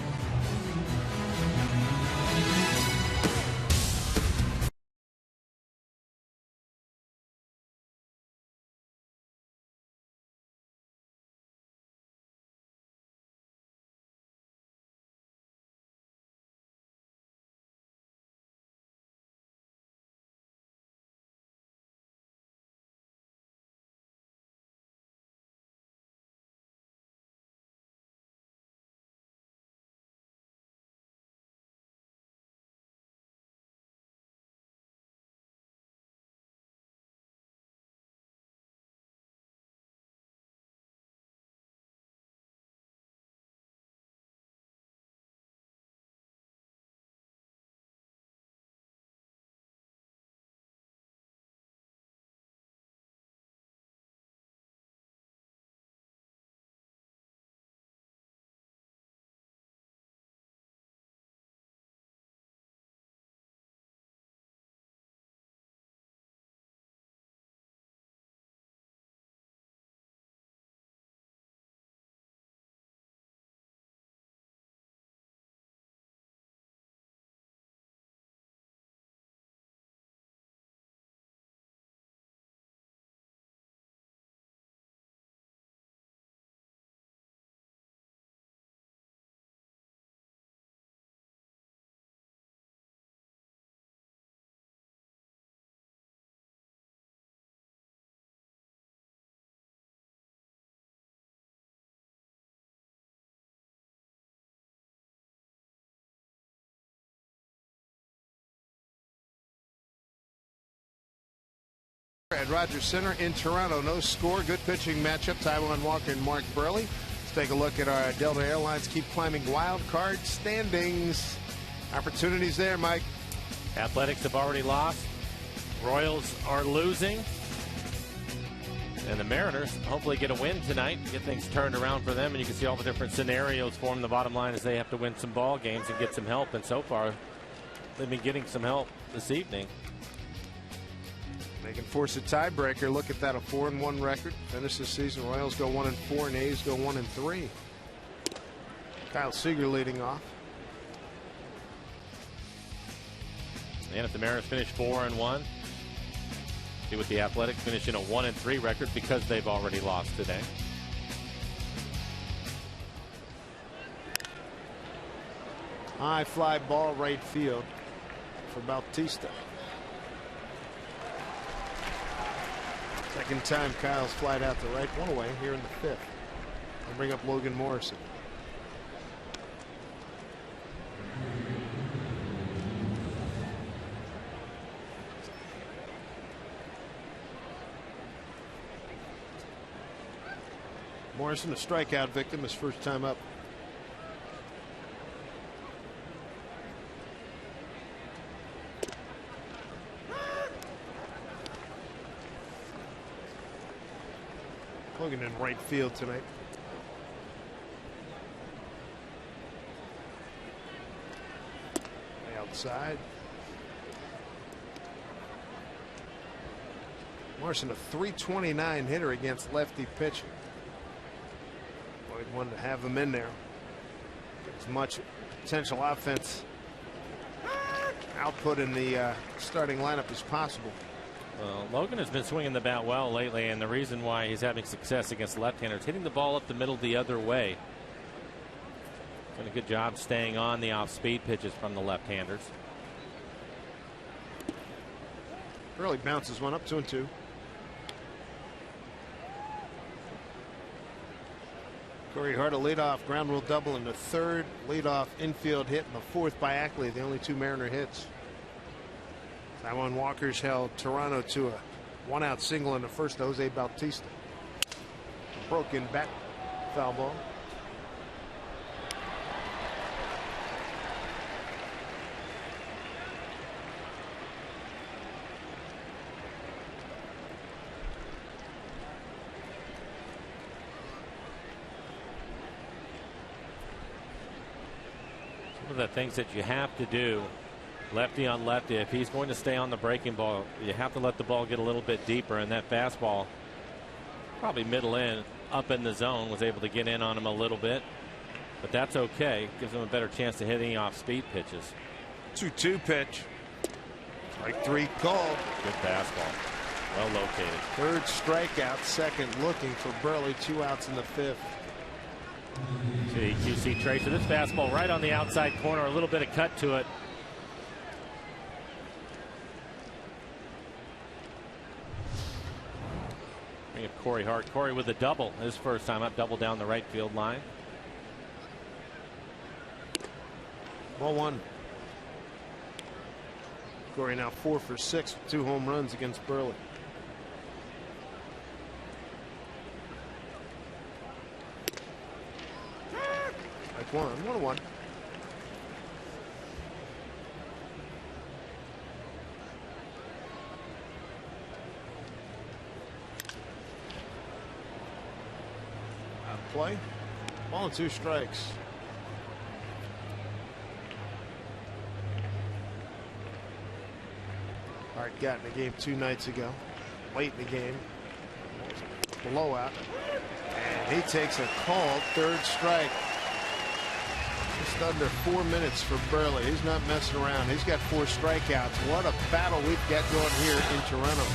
At Rogers Center in Toronto. No score. Good pitching matchup. Taijuan Walker and Mark Burley. Let's take a look at our Delta Airlines keep climbing wild card standings. Opportunities there, Mike. Athletics have already lost. Royals are losing. And the Mariners hopefully get a win tonight, get things turned around for them, and you can see all the different scenarios for them. The bottom line is they have to win some ball games and get some help, and so far they've been getting some help this evening. They can force a tiebreaker. Look at that, a 4-1 record. Finish the season. Royals go 1-4 and A's go 1-3. Kyle Seager leading off. And if the Mariners finish 4-1, see what the Athletics finish in a 1-3 record because they've already lost today. High fly ball right field for Bautista. Second time Kyle's flied out to right, one away here in the fifth. They'll bring up Logan Morrison. Morrison, a strikeout victim, his first time up. Logan in right field tonight. Way outside. Morrison, a .329 hitter against lefty pitching. Boyd wanted to have him in there. As much potential offense output in the starting lineup as possible. Well, Logan has been swinging the bat well lately, and the reason why he's having success against left-handers, hitting the ball up the middle the other way. Doing a good job staying on the off-speed pitches from the left-handers. Early bounces one up, 2-2. Corey Hart a leadoff ground rule double in the third, leadoff infield hit in the fourth by Ackley, the only two Mariner hits. Taijuan Walker's held Toronto to a one-out single in the first to Jose Bautista. Broken back, foul ball. Some of the things that you have to do, lefty on lefty, if he's going to stay on the breaking ball, you have to let the ball get a little bit deeper, and that fastball, probably middle in, up in the zone, was able to get in on him a little bit, but that's okay. Gives him a better chance to hit any off-speed pitches. 2-2 pitch. Strike three called. Good fastball. Well located. Third strikeout, second looking for Burley. 2 outs in the fifth. See QC Tracer. This fastball right on the outside corner. A little bit of cut to it. Bring up Corey Hart. Corey with a double. His first time up. Double down the right field line. Ball one. Corey now 4 for 6 with 2 home runs against Burley. Like 1-1. Out of play. Ball and 2 strikes. Hart got in the game 2 nights ago. Late in the game. Blowout. And he takes a called third strike. Just under 4 minutes for Burley. He's not messing around. He's got 4 strikeouts. What a battle we've got going here in Toronto.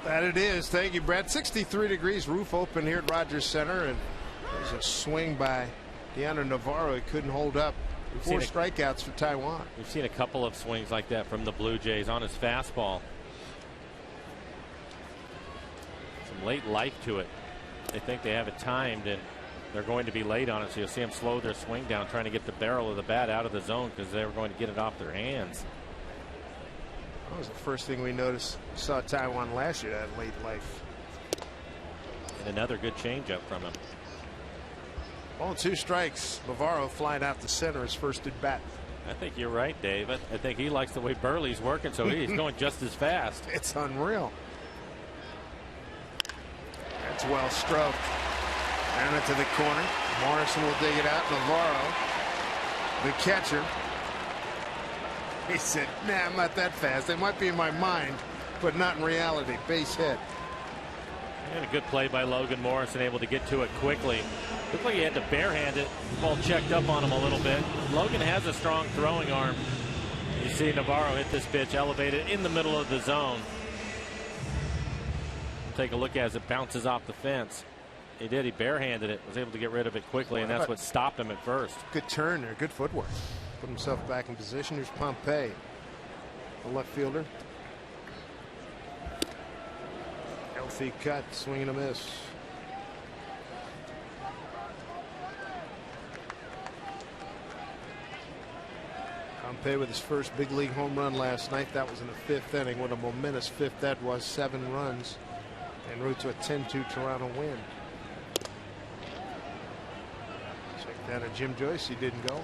That it is. Thank you, Brett. 63 degrees, roof open here at Rogers Center, and there's a swing by Deanna Navarro. He couldn't hold up. 4 strikeouts for Taiwan. We've seen a couple of swings like that from the Blue Jays on his fastball. Some late life to it. They think they have it timed, and they're going to be late on it, so you'll see them slow their swing down, trying to get the barrel of the bat out of the zone because they were going to get it off their hands. That was the first thing we noticed. Saw Taiwan last year, that late life. And another good changeup from him. 2 strikes. Navarro flying out the center, his first at bat. I think you're right, Dave. I think he likes the way Burley's working, so he's going just as fast. It's unreal. That's well stroked. Down it to the corner. Morrison will dig it out. Navarro, the catcher. He said, nah, I'm not that fast. It might be in my mind, but not in reality. Base hit. And a good play by Logan Morrison, able to get to it quickly. Looked like he had to barehand it. Ball checked up on him a little bit. Logan has a strong throwing arm. You see Navarro hit this pitch elevated in the middle of the zone. Take a look as it bounces off the fence. He did. He barehanded it. Was able to get rid of it quickly, and that's what stopped him at first. Good turn there. Good footwork. Put himself back in position. Here's Pompey, the left fielder. Healthy cut. Swing and a miss. Pompey with his first big league home run last night. That was in the 5th inning. What a momentous 5th that was. 7 runs en route to a 10-2 Toronto win. Check down at Jim Joyce. He didn't go.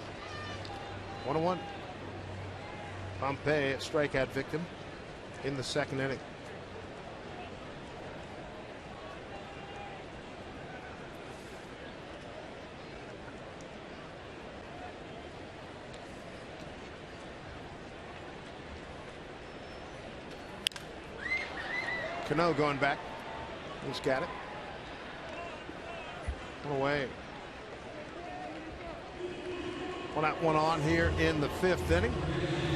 1-1. Pompey, a strikeout victim in the 2nd inning. Cano going back. He's got it. One away. 1 out, 1 on here in the 5th inning.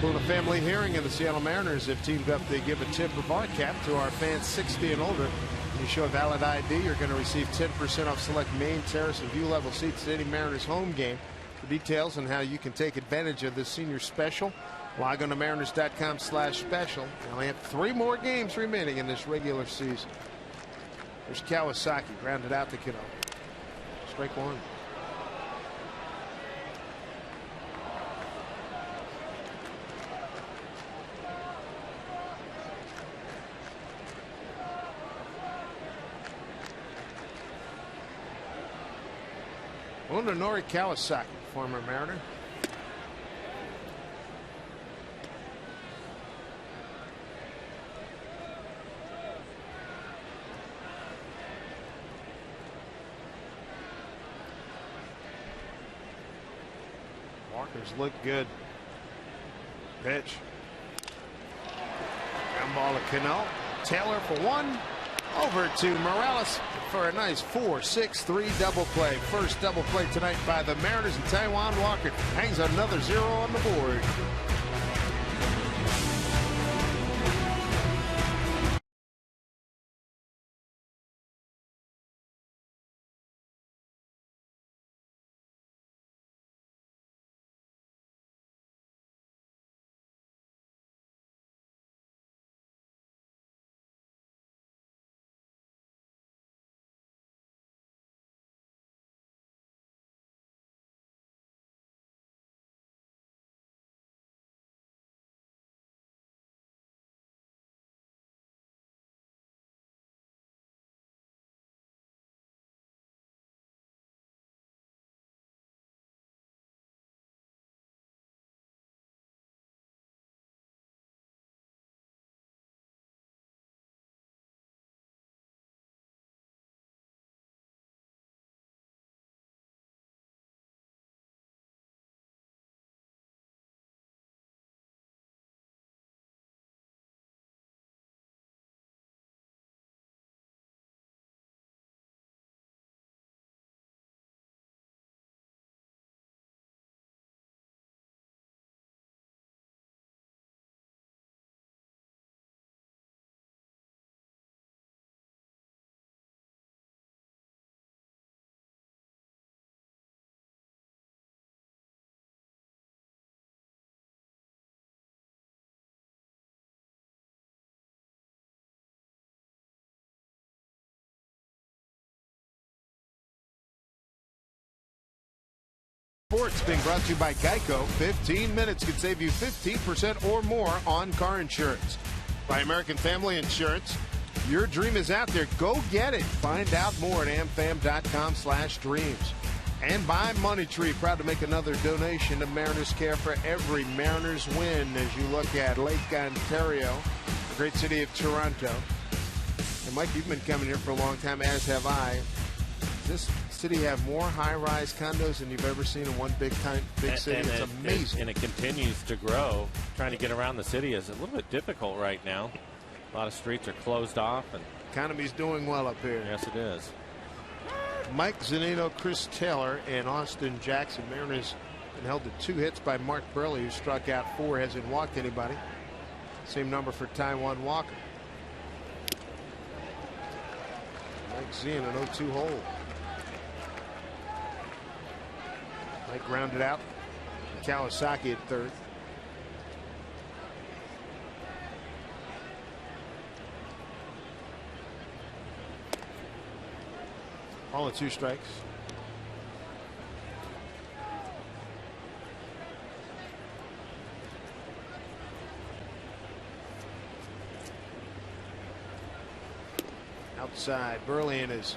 Doing a family hearing, and the Seattle Mariners have teamed up to give a tip of our cap to our fans 60 and older. When you show a valid ID, you're going to receive 10% off select main, terrace, and view level seats at any Mariners home game. For details on how you can take advantage of this senior special, log on to mariners.com/special. We only have 3 more games remaining in this regular season. There's Kawasaki, grounded out to Cano. Strike 1. Nori Kawasaki, former Mariner. Walker's look good. Pitch. Ground ball to Cano. Taylor for 1. Over to Morales for a nice 4-6-3 double play. First double play tonight by the Mariners, and Taijuan Walker hangs another 0 on the board. Sports being brought to you by Geico. 15 minutes could save you 15% or more on car insurance. By American Family Insurance. Your dream is out there. Go get it. Find out more at amfam.com/dreams. And by Money Tree, proud to make another donation to Mariners Care for every Mariners win as you look at Lake Ontario, the great city of Toronto. And Mike, you've been coming here for a long time, as have I. Does this city have more high-rise condos than you've ever seen in one big city? It's amazing. And it continues to grow. Trying to get around the city is a little bit difficult right now. A lot of streets are closed off. And economy's doing well up here. Yes, it is. Mike Zunino, Chris Taylor, and Austin Jackson. Mariners been held to 2 hits by Mark Burley, who struck out 4, hasn't walked anybody. Same number for Taijuan Walker. Mike Z in an 0-2 hole. Mike grounded out. Kawasaki at third. All at 2 strikes. Outside, Burley in his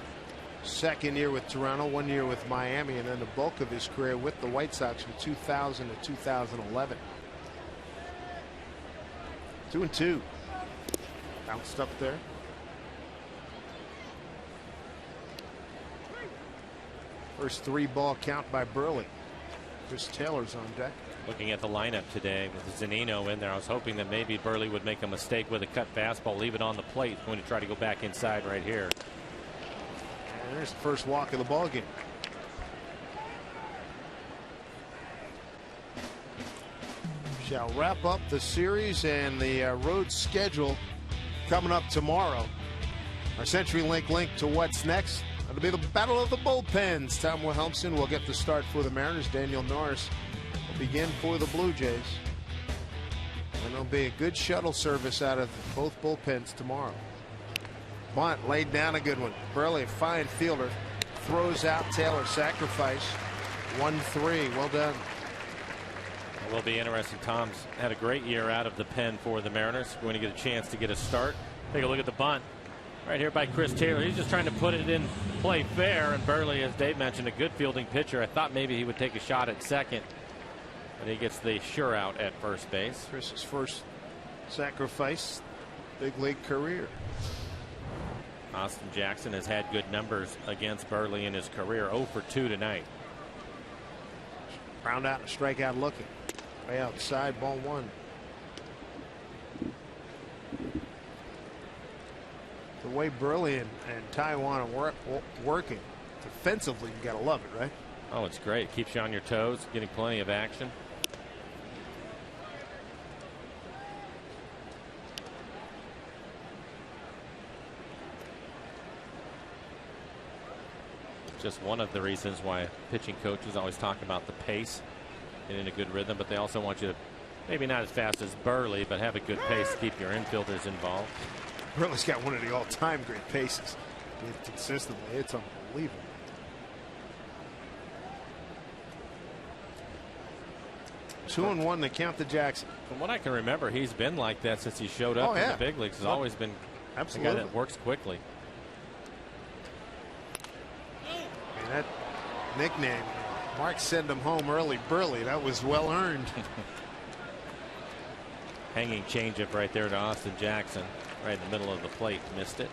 second year with Toronto, 1 year with Miami, and then the bulk of his career with the White Sox from 2000 to 2011. 2-2. Bounced up there. First 3-ball count by Burley. Chris Taylor's on deck. Looking at the lineup today with Zunino in there, I was hoping that maybe Burley would make a mistake with a cut fastball, leave it on the plate. He's going to try to go back inside right here. And there's the first walk of the ball game. Shall wrap up the series and the road schedule coming up tomorrow. Our CenturyLink link to what's next. It'll be the battle of the bullpens. Tom Wilhelmsen will get the start for the Mariners. Daniel Norris will begin for the Blue Jays. And there'll be a good shuttle service out of both bullpens tomorrow. Bunt laid down a good one. Burley, a fine fielder, throws out Taylor. Sacrifice. 1-3. Well done. It will be interesting. Tom's had a great year out of the pen for the Mariners. Going to get a chance to get a start. Take a look at the bunt. Right here by Chris Taylor. He's just trying to put it in play fair. And Burley, as Dave mentioned, a good fielding pitcher. I thought maybe he would take a shot at second. But he gets the sure out at first base. Chris's first sacrifice, big league career. Austin Jackson has had good numbers against Burley in his career. 0 for 2 tonight. Ground out and strikeout looking. Way outside, ball 1. The way Burley and Taijuan are working defensively, you got to love it, right? Oh, it's great. Keeps you on your toes, getting plenty of action. Just one of the reasons why pitching coaches always talk about the pace and in a good rhythm, but they also want you to maybe not as fast as Burley, but have a good pace to keep your infielders involved. Burley's got one of the all-time great paces. Consistently, it's unbelievable. Two and 1 to count to Jackson. From what I can remember, he's been like that since he showed up in the big leagues. He's always been a guy that works quickly. And that nickname, Mark send him home early, Burley, that was well earned. Hanging changeup right there to Austin Jackson, right in the middle of the plate. Missed it.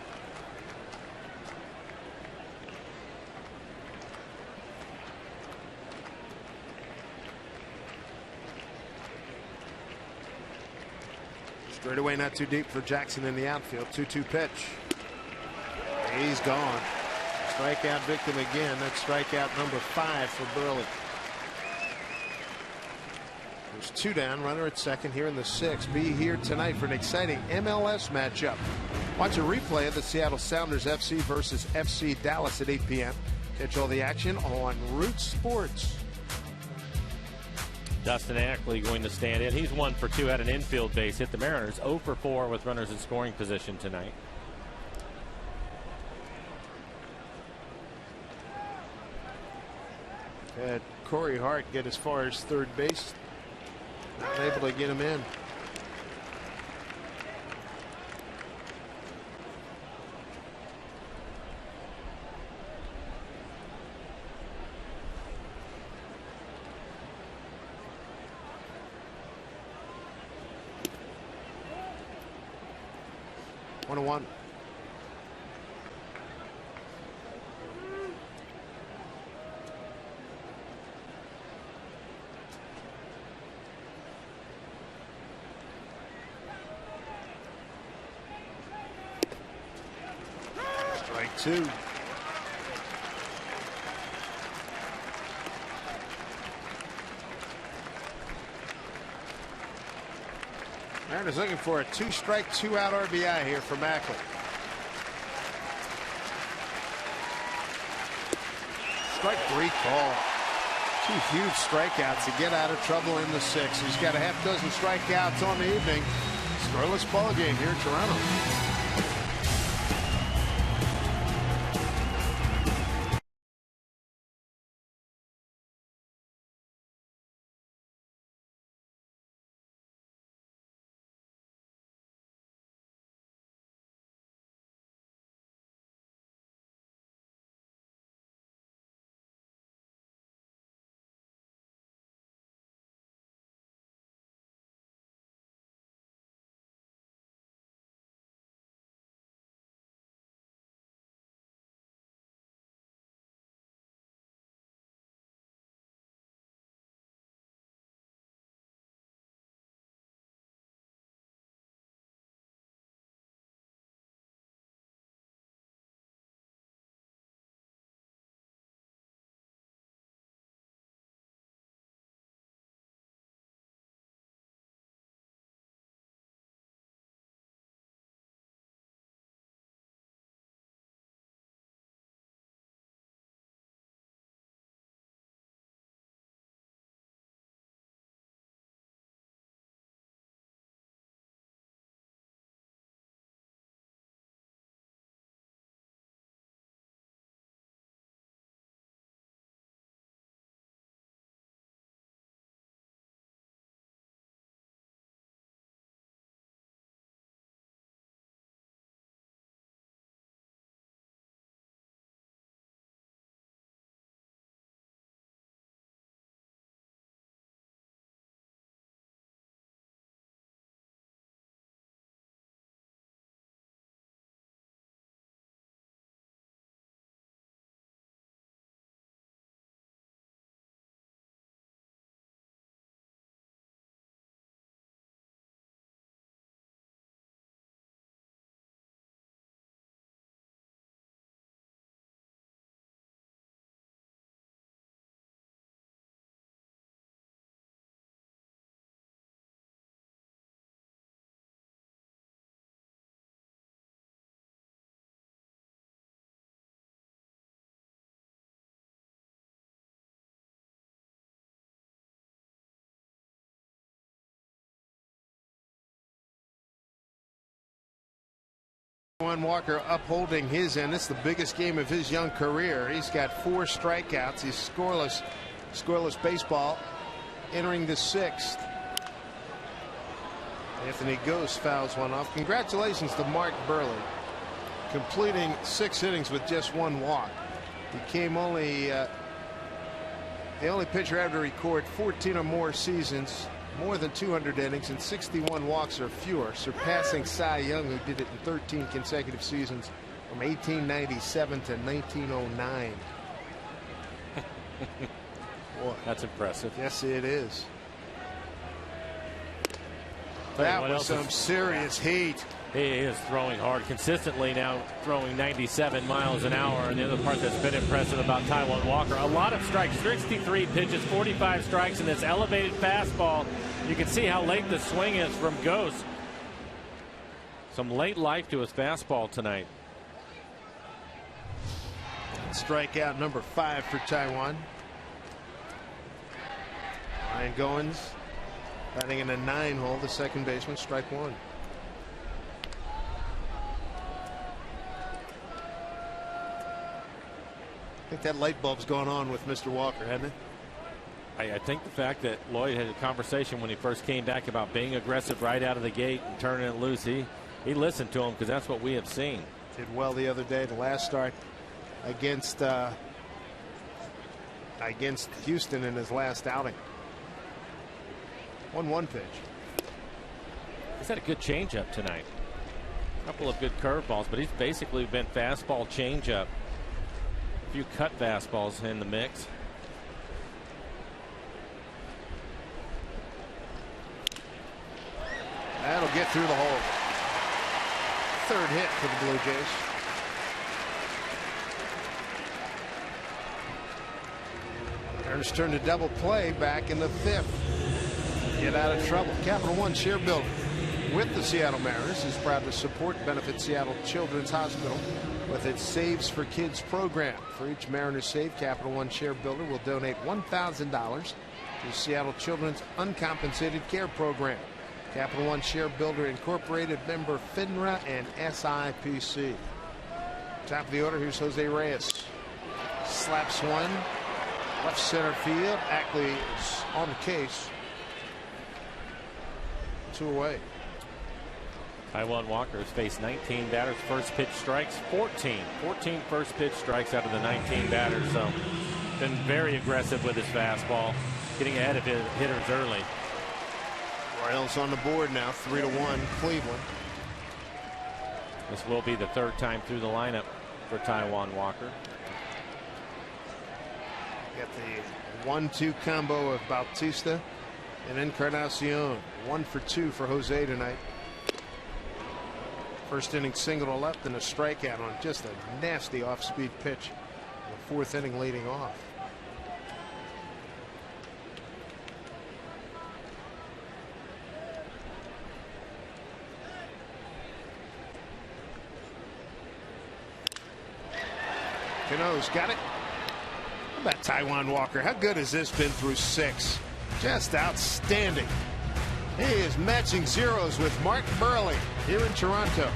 Straight away, not too deep for Jackson in the outfield. 2-2 pitch. He's gone. Strikeout victim again. That's strikeout number 5 for Burley. There's 2 down. Runner at second here in the 6th. Be here tonight for an exciting MLS matchup. Watch a replay of the Seattle Sounders FC versus FC Dallas at 8 p.m. Catch all the action on Root Sports. Dustin Ackley going to stand in. He's 1 for 2 at an infield base. Hit the Mariners 0 for 4 with runners in scoring position tonight. Had Corey Hart get as far as third base. Not able to get him in. One. Strike two. Mariners looking for a 2-strike, 2-out RBI here for Macklin. Strike three call. 2 huge strikeouts to get out of trouble in the 6th. He's got a half dozen strikeouts on the evening. Scoreless ball game here in Toronto. Walker upholding his end. It's the biggest game of his young career. He's got 4 strikeouts. He's scoreless baseball entering the 6th. Anthony Gose fouls one off. Congratulations to Mark Burley, completing 6 innings with just 1 walk. He became the only pitcher ever to record 14 or more seasons, more than 200 innings, and 61 walks or fewer, surpassing Cy Young, who did it in 13 consecutive seasons from 1897 to 1909. Boy, that's impressive. Yes, it is. That was some serious heat. He is throwing hard consistently now, throwing 97 miles an hour. And the other part that's been impressive about Taijuan Walker, a lot of strikes, 63 pitches, 45 strikes in this elevated fastball. You can see how late the swing is from Gose. Some late life to his fastball tonight. Strikeout number 5 for Taijuan. Ryan Goins batting in a 9-hole, the second baseman, strike 1. I think that light bulb's gone on with Mr. Walker, hasn't it? I think the fact that Lloyd had a conversation when he first came back about being aggressive right out of the gate and turning it loose, he listened to him, because that's what we have seen. Did well the other day, the last start against Houston in his last outing. 1-1 pitch. He's had a good changeup tonight. A couple of good curveballs, but he's basically been fastball, changeup. A few cut fastballs in the mix. That'll get through the hole. Third hit for the Blue Jays. Mariners turn to double play back in the 5th. Get out of trouble. Capital One Share Builder with the Seattle Mariners is proud to support and benefit Seattle Children's Hospital with its Saves for Kids program. For each Mariners save, Capital One Share Builder will donate $1,000 to Seattle Children's Uncompensated Care Program. Capital One Share Builder Incorporated, member FINRA and SIPC. Top of the order, here's Jose Reyes. Slaps one. Left center field. Ackley is on the case. 2 away. Taijuan Walker has faced 19 batters. First pitch strikes 14 first pitch strikes out of the 19 batters. So been very aggressive with his fastball, getting ahead of his hitters early. Orioles on the board now, 3-1 Cleveland. This will be the 3rd time through the lineup for Taijuan Walker. Got the 1-2 combo of Bautista and Encarnacion. 1 for 2 for Jose tonight. First inning single to left and a strikeout on just a nasty off-speed pitch. The 4th inning leading off. Cano's got it. How about Taijuan Walker? How good has this been through 6? Just outstanding. He is matching zeros with Mark Burley here in Toronto.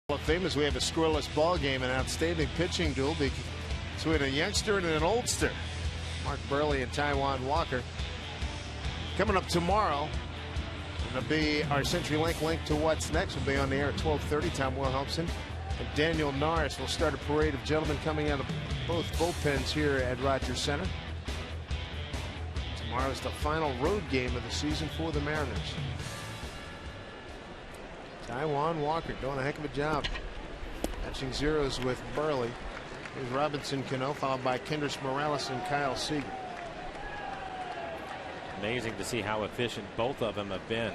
Hall of Fame as we have a scoreless ball game, an outstanding pitching duel between a youngster and an oldster. Mark Burley and Taijuan Walker. Coming up tomorrow, it'll be our CenturyLink link to what's next. Will be on the air at 12:30. Tom Wilhelmsen and Daniel Norris will start a parade of gentlemen coming out of both bullpens here at Rogers Center. Tomorrow is the final road game of the season for the Mariners. Taijuan Walker doing a heck of a job matching zeros with Burley. Here's Robinson Cano, followed by Kendrys Morales and Kyle Seager. Amazing to see how efficient both of them have been.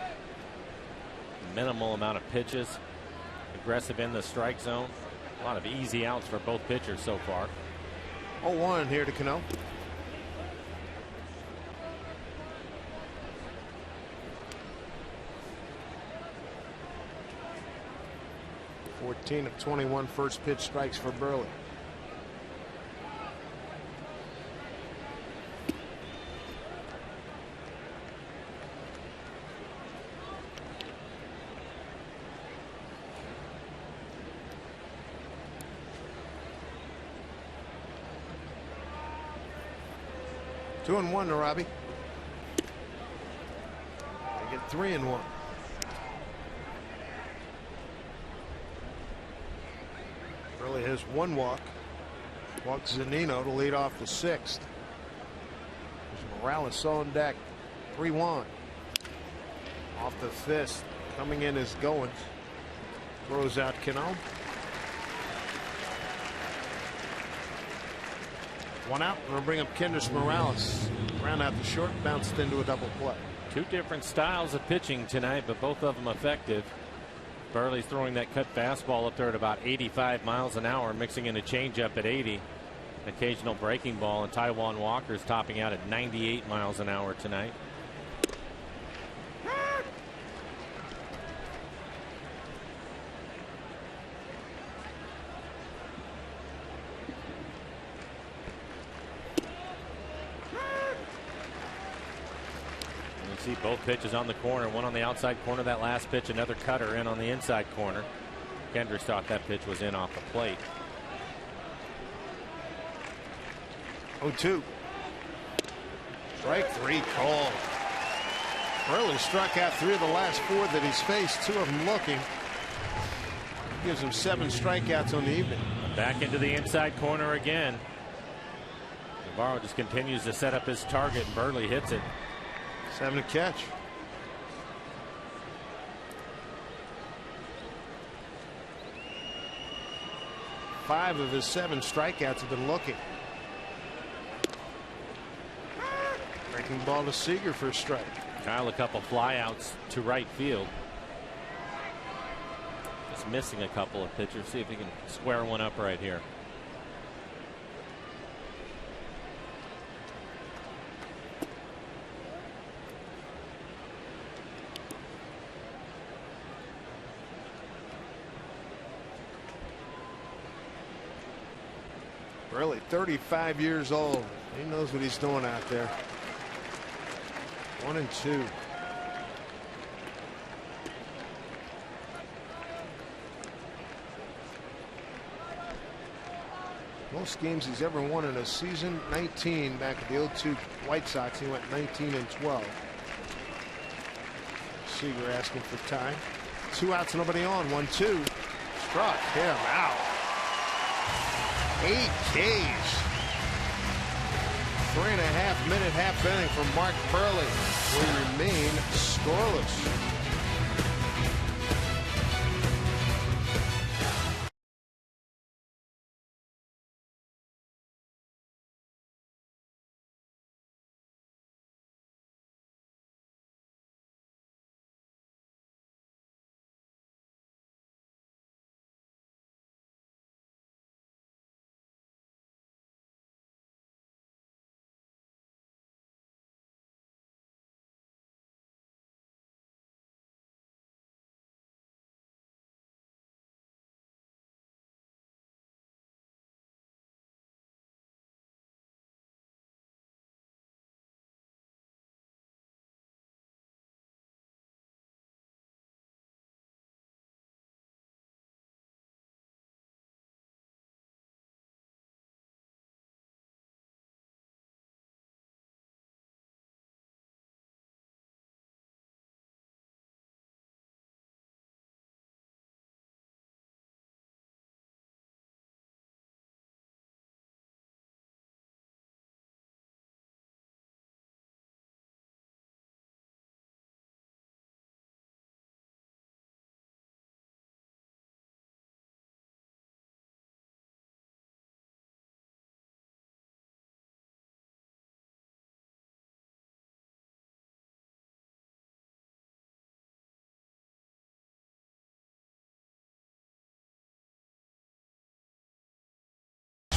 Minimal amount of pitches, aggressive in the strike zone. A lot of easy outs for both pitchers so far. 0-1 here to Cano. 15 of 21 first pitch strikes for Burley. Two and one to Robbie. They get 3-1. Burley has one walk. Walks Zunino to lead off the 6th. Morales on deck. 3-1. Off the fist. Coming in is Goins. Throws out Cano. One out. We'll bring up Kendrys Morales. Round out the short. Bounced into a double play. Two different styles of pitching tonight, but both of them effective. Burley's throwing that cut fastball up there at about 85 miles an hour, mixing in a changeup at 80. Occasional breaking ball, and Taijuan Walker's topping out at 98 miles an hour tonight. See both pitches on the corner, one on the outside corner. That last pitch, another cutter in on the inside corner. Kendricks thought that pitch was in off the plate. 0-2. Strike three called. Burley struck out 3 of the last 4 that he's faced, 2 of them looking. Gives him 7 strikeouts on the evening. Back into the inside corner again. Navarro just continues to set up his target, and Burley hits it. 7 to catch. Five of his 7 strikeouts have been looking. Breaking ball to Seager for a strike. Kyle, a couple flyouts to right field. Just missing a couple of pitchers. See if he can square one up right here. Burley, 35 years old. He knows what he's doing out there. 1-2. Most games he's ever won in a season, 19 back at the 0-2 White Sox. He went 19-12. Seager asking for time. 2 outs, nobody on. 1-2. Struck him out. 8 Ks. 3.5-minute half inning from Mark Burley. We remain scoreless.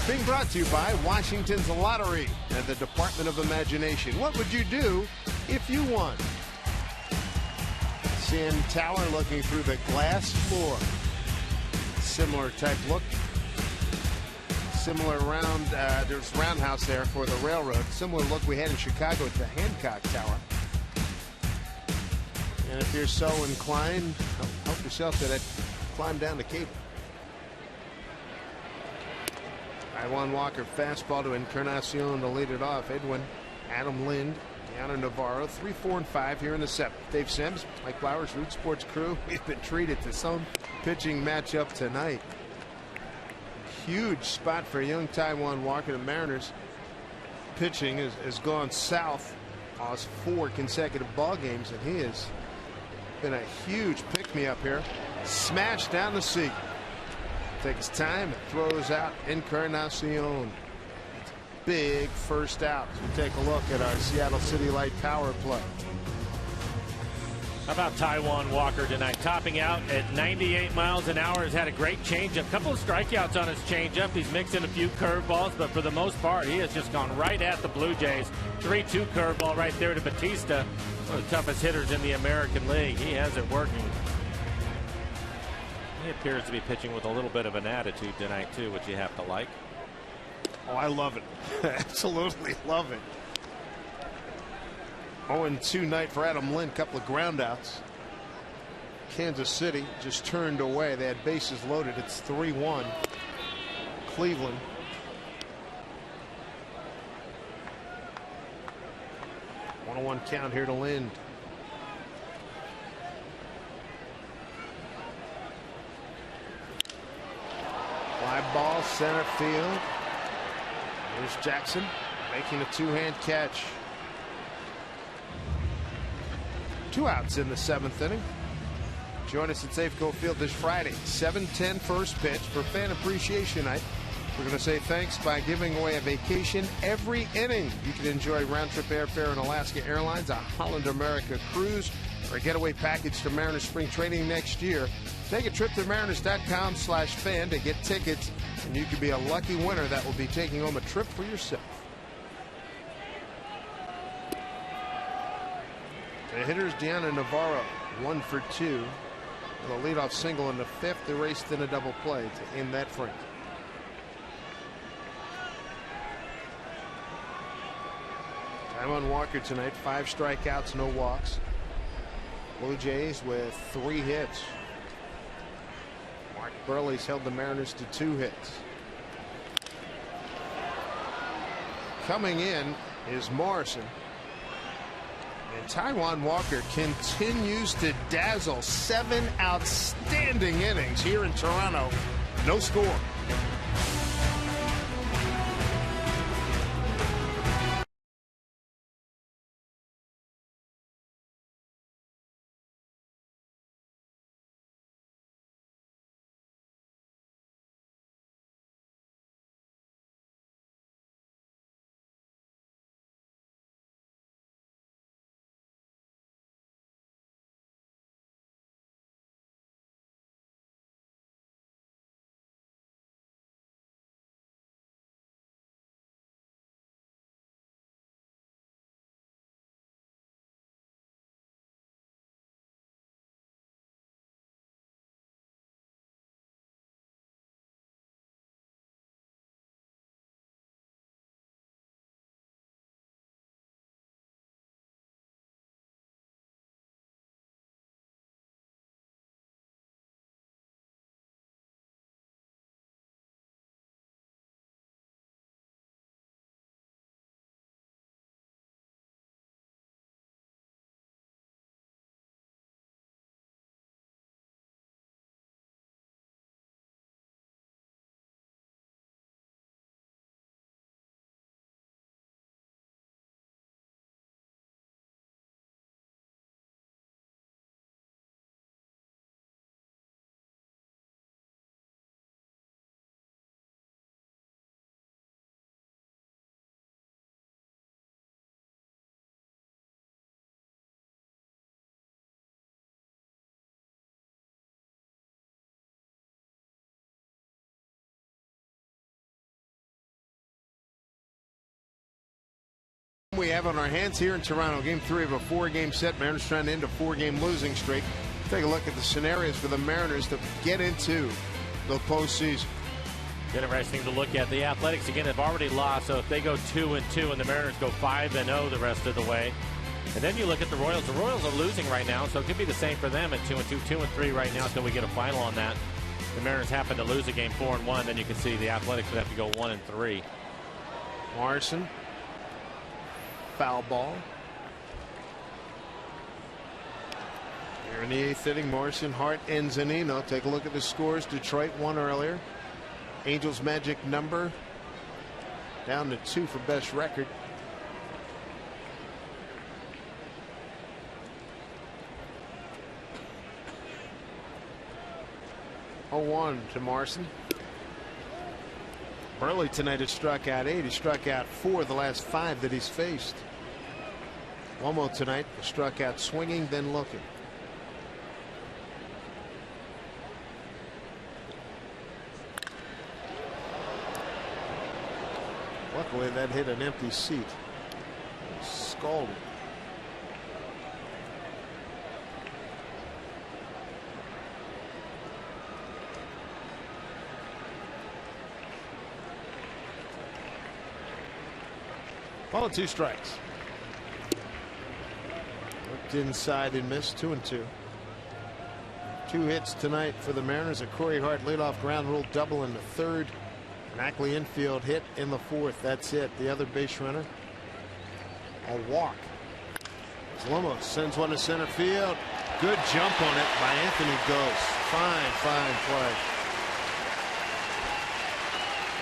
Being brought to you by Washington's Lottery and the Department of Imagination. What would you do if you won? Sin Tower looking through the glass floor. similar type look. Similar round, there's roundhouse there for the railroad. Similar look we had in Chicago at the Hancock Tower. And if you're so inclined, help yourself to that climb down the cable. Taijuan Walker fastball to Encarnacion to lead it off. Edwin, Adam Lind, Deanna Navarro, 3, 4, and 5 here in the 7th. Dave Sims, Mike Flowers, Root Sports crew. We've been treated to some pitching matchup tonight. Huge spot for young Taijuan Walker. The Mariners pitching has gone south. Lost 4 consecutive ball games, and he has been a huge pick-me-up here. Smashed down the seat. Takes time, throws out Encarnacion. Big first out. So we take a look at our Seattle City Light power play. How about Taijuan Walker tonight? Topping out at 98 miles an hour. Has had a great changeup. A couple of strikeouts on his changeup. He's mixed in a few curveballs, but for the most part, he has just gone right at the Blue Jays. 3-2 curveball right there to Batista. One of the toughest hitters in the American League. He has it working. He appears to be pitching with a little bit of an attitude tonight, too, which you have to like. Oh, I love it. Absolutely love it. 0-2 night for Adam Lind. Couple of groundouts. Kansas City just turned away. They had bases loaded. It's 3-1. Cleveland. One 1 count here to Lind. Fly ball, center field. There's Jackson making a 2-hand catch. 2 outs in the 7th inning. Join us at Safeco Field this Friday, 7:10 first pitch for Fan Appreciation Night. We're going to say thanks by giving away a vacation every inning. You can enjoy round-trip airfare in Alaska Airlines, a Holland America cruise, or a getaway package to Mariners spring training next year. Take a trip to mariners.com/fan to get tickets, and you could be a lucky winner that will be taking home a trip for yourself. The hitters, Deanna Navarro, 1 for 2. With a leadoff single in the 5th, erased in a double play to end that frame. Taijuan Walker tonight, 5 strikeouts, no walks. Blue Jays with 3 hits. Mark Burley's held the Mariners to 2 hits. Coming in is Morrison. And Taijuan Walker continues to dazzle. 7 outstanding innings here in Toronto. No score. We have on our hands here in Toronto. Game 3 of a 4-game set. Mariners trying to end a 4-game losing streak. Take a look at the scenarios for the Mariners to get into the postseason. Interesting to look at. The Athletics, again, have already lost, so if they go 2-2 and the Mariners go 5-0 the rest of the way. And then you look at the Royals. The Royals are losing right now, so it could be the same for them at 2-2, 2-3 right now until we get a final on that. The Mariners happen to lose a game 4-1, then you can see the Athletics would have to go 1-3. Morrison. Foul ball. Here in the 8th inning, Morrison, Hart, and Zunino. Take a look at the scores. Detroit won earlier. Angels' magic number down to 2 for best record. Oh-1 to Morrison. Burley tonight has struck out 8. He struck out 4 the last 5 that he's faced. Lomo tonight struck out swinging, then looking. Luckily, that hit an empty seat. Scalded. Ball and 2 strikes. Looked inside and missed. 2-2. 2 hits tonight for the Mariners. A Corey Hart leadoff ground rule double in the 3rd. An Ackley infield hit in the 4th. That's it. The other base runner, a walk. Lomo sends one to center field. Good jump on it by Anthony Gose. Fine play.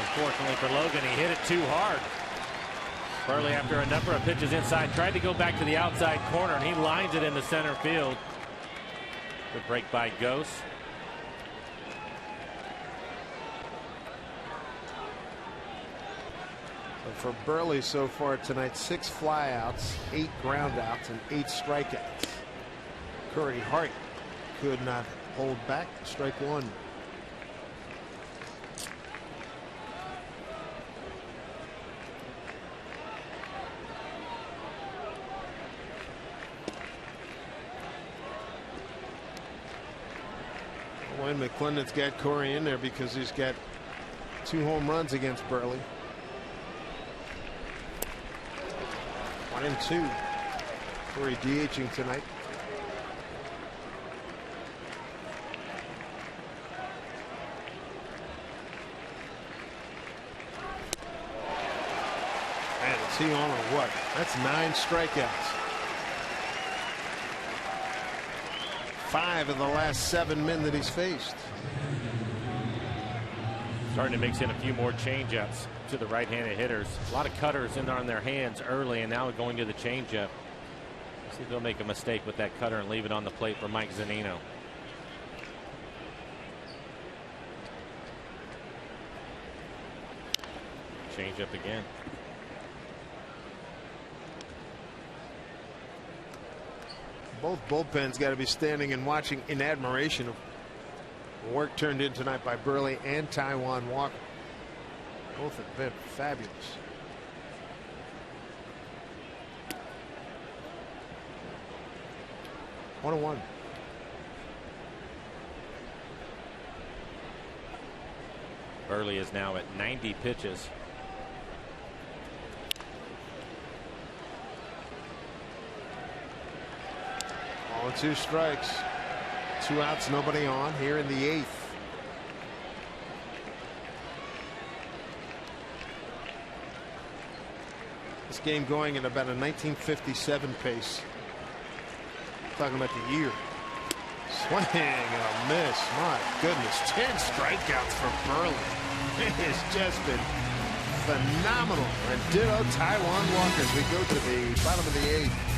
Unfortunately for Logan, he hit it too hard. Burley, after a number of pitches inside, tried to go back to the outside corner, and he lines it into center field. Good break by Gose. For Burley so far tonight, 6 flyouts, 8 groundouts, and 8 strikeouts. Corey Hart could not hold back. Strike 1. Wayne McClendon's got Corey in there because he's got 2 home runs against Burley. 1-2. Corey DHing tonight. Man, is he on or what? That's 9 strikeouts. 5 of the last 7 men that he's faced. Starting to mix in a few more changeups to the right-handed hitters. A lot of cutters in on their hands early, and now going to the changeup. See if they'll make a mistake with that cutter and leave it on the plate for Mike Zunino. Changeup again. Both bullpens got to be standing and watching in admiration of the work turned in tonight by Burley and Taijuan Walker. Both have been fabulous. One. Burley is now at 90 pitches. All 2 strikes. 2 outs, nobody on here in the 8th. This game going at about a 1957 pace. Talking about the year. Swing and a miss. My goodness. 10 strikeouts for Burley. It has just been phenomenal. And ditto Taijuan Walker as we go to the bottom of the 8th.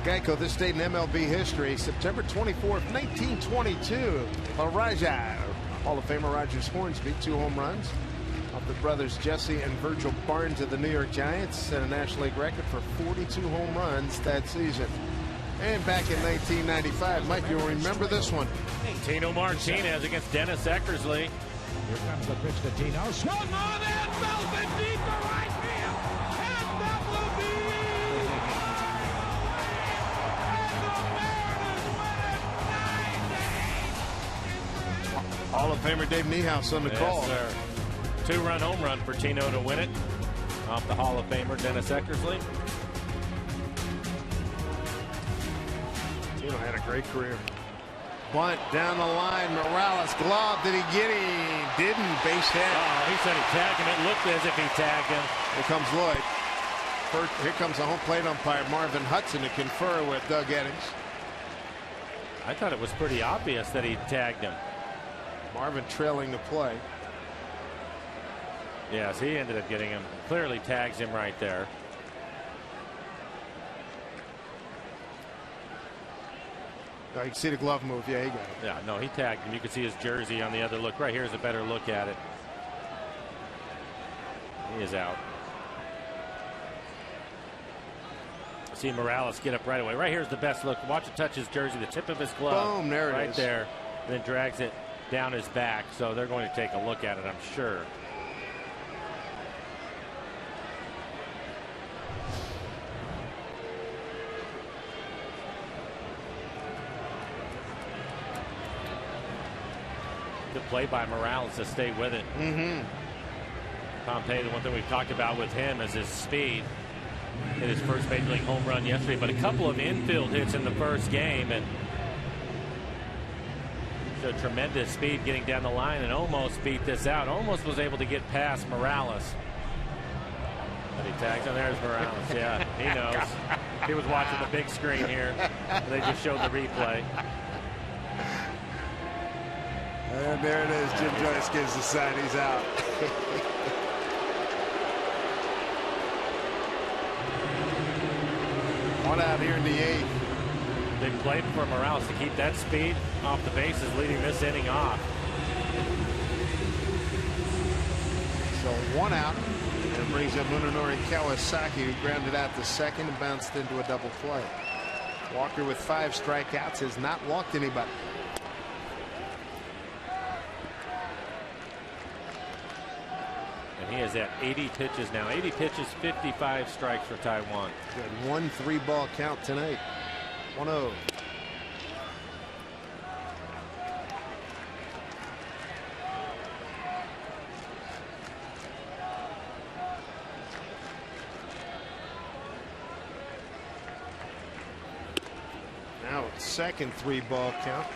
Geico, this date in MLB history, September 24th, 1922. Raja, Hall of Famer Rogers Hornsby, 2 home runs off the brothers Jesse and Virgil Barnes of the New York Giants, set a National League record for 42 home runs that season. And back in 1995, Mike, you'll remember this one. Tino Martinez against Dennis Eckersley. Here comes the pitch to Tino. Swung on and belted deep to right field. And that will be. Hall of Famer Dave Niehaus on the call. Sir. 2-run home run for Tino to win it off the Hall of Famer Dennis Eckersley. Tino had a great career. Bunt down the line. Morales glove. Did he get him? Didn't. Base hit. He said he tagged him. It looked as if he tagged him. Here comes Lloyd. Here comes the home plate umpire Marvin Hudson to confer with Doug Eddings. I thought it was pretty obvious that he tagged him. Marvin trailing the play. Yes, he ended up getting him. Clearly tags him right there. Oh, you can see the glove move. Yeah, he got it. Yeah, no, he tagged him. You can see his jersey on the other look. Right here's a better look at it. He is out. See Morales get up right away. Right here's the best look. Watch it touch his jersey, the tip of his glove. Boom, there it right is. There. And then drags it down his back. So they're going to take a look at it, I'm sure. Good play by Morales to stay with it. Pompey, the one thing we've talked about with him is his speed. Hit his first major league home run yesterday, but a couple of infield hits in the first game, and showed tremendous speed getting down the line and almost beat this out. Almost was able to get past Morales. But he tags him. There's Morales. Yeah, he knows. He was watching the big screen here. They just showed the replay. And there it is. Jim Joyce gives the sign. He's out. One out here in the 8th. Big play for Morales to keep that speed off the bases, leading this inning off. So 1 out. And it brings up Munenori Kawasaki, who grounded out to second and bounced into a double play. Walker with 5 strikeouts has not walked anybody. He is at 80 pitches now. 80 pitches, 55 strikes for Taiwan. Good 1-3 ball count tonight. 1-0. Now it's second 3 ball count.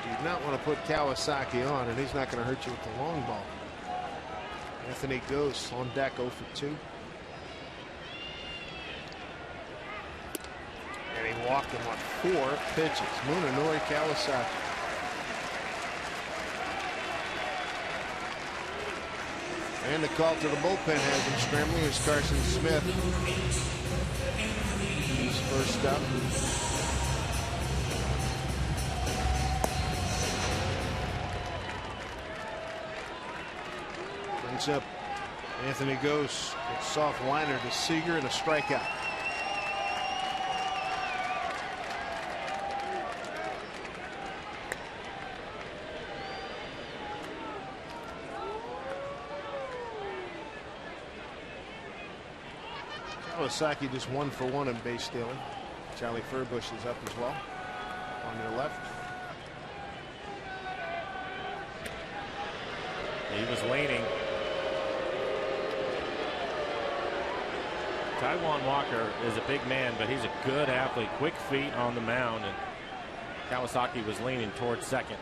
You do not want to put Kawasaki on, and he's not going to hurt you with the long ball. Anthony Gose on deck 0 for 2. And he walked him on 4 pitches. Munenori Kawasaki. And the call to the bullpen has him scrambling is Carson Smith. He's first up. Brings up Anthony Gose. A soft liner to Seager and a strikeout. Kawasaki just 1 for 1 in base stealing. Charlie Furbush is up as well on your left. He was leaning. Taijuan Walker is a big man, but he's a good athlete. Quick feet on the mound, and Kawasaki was leaning towards second.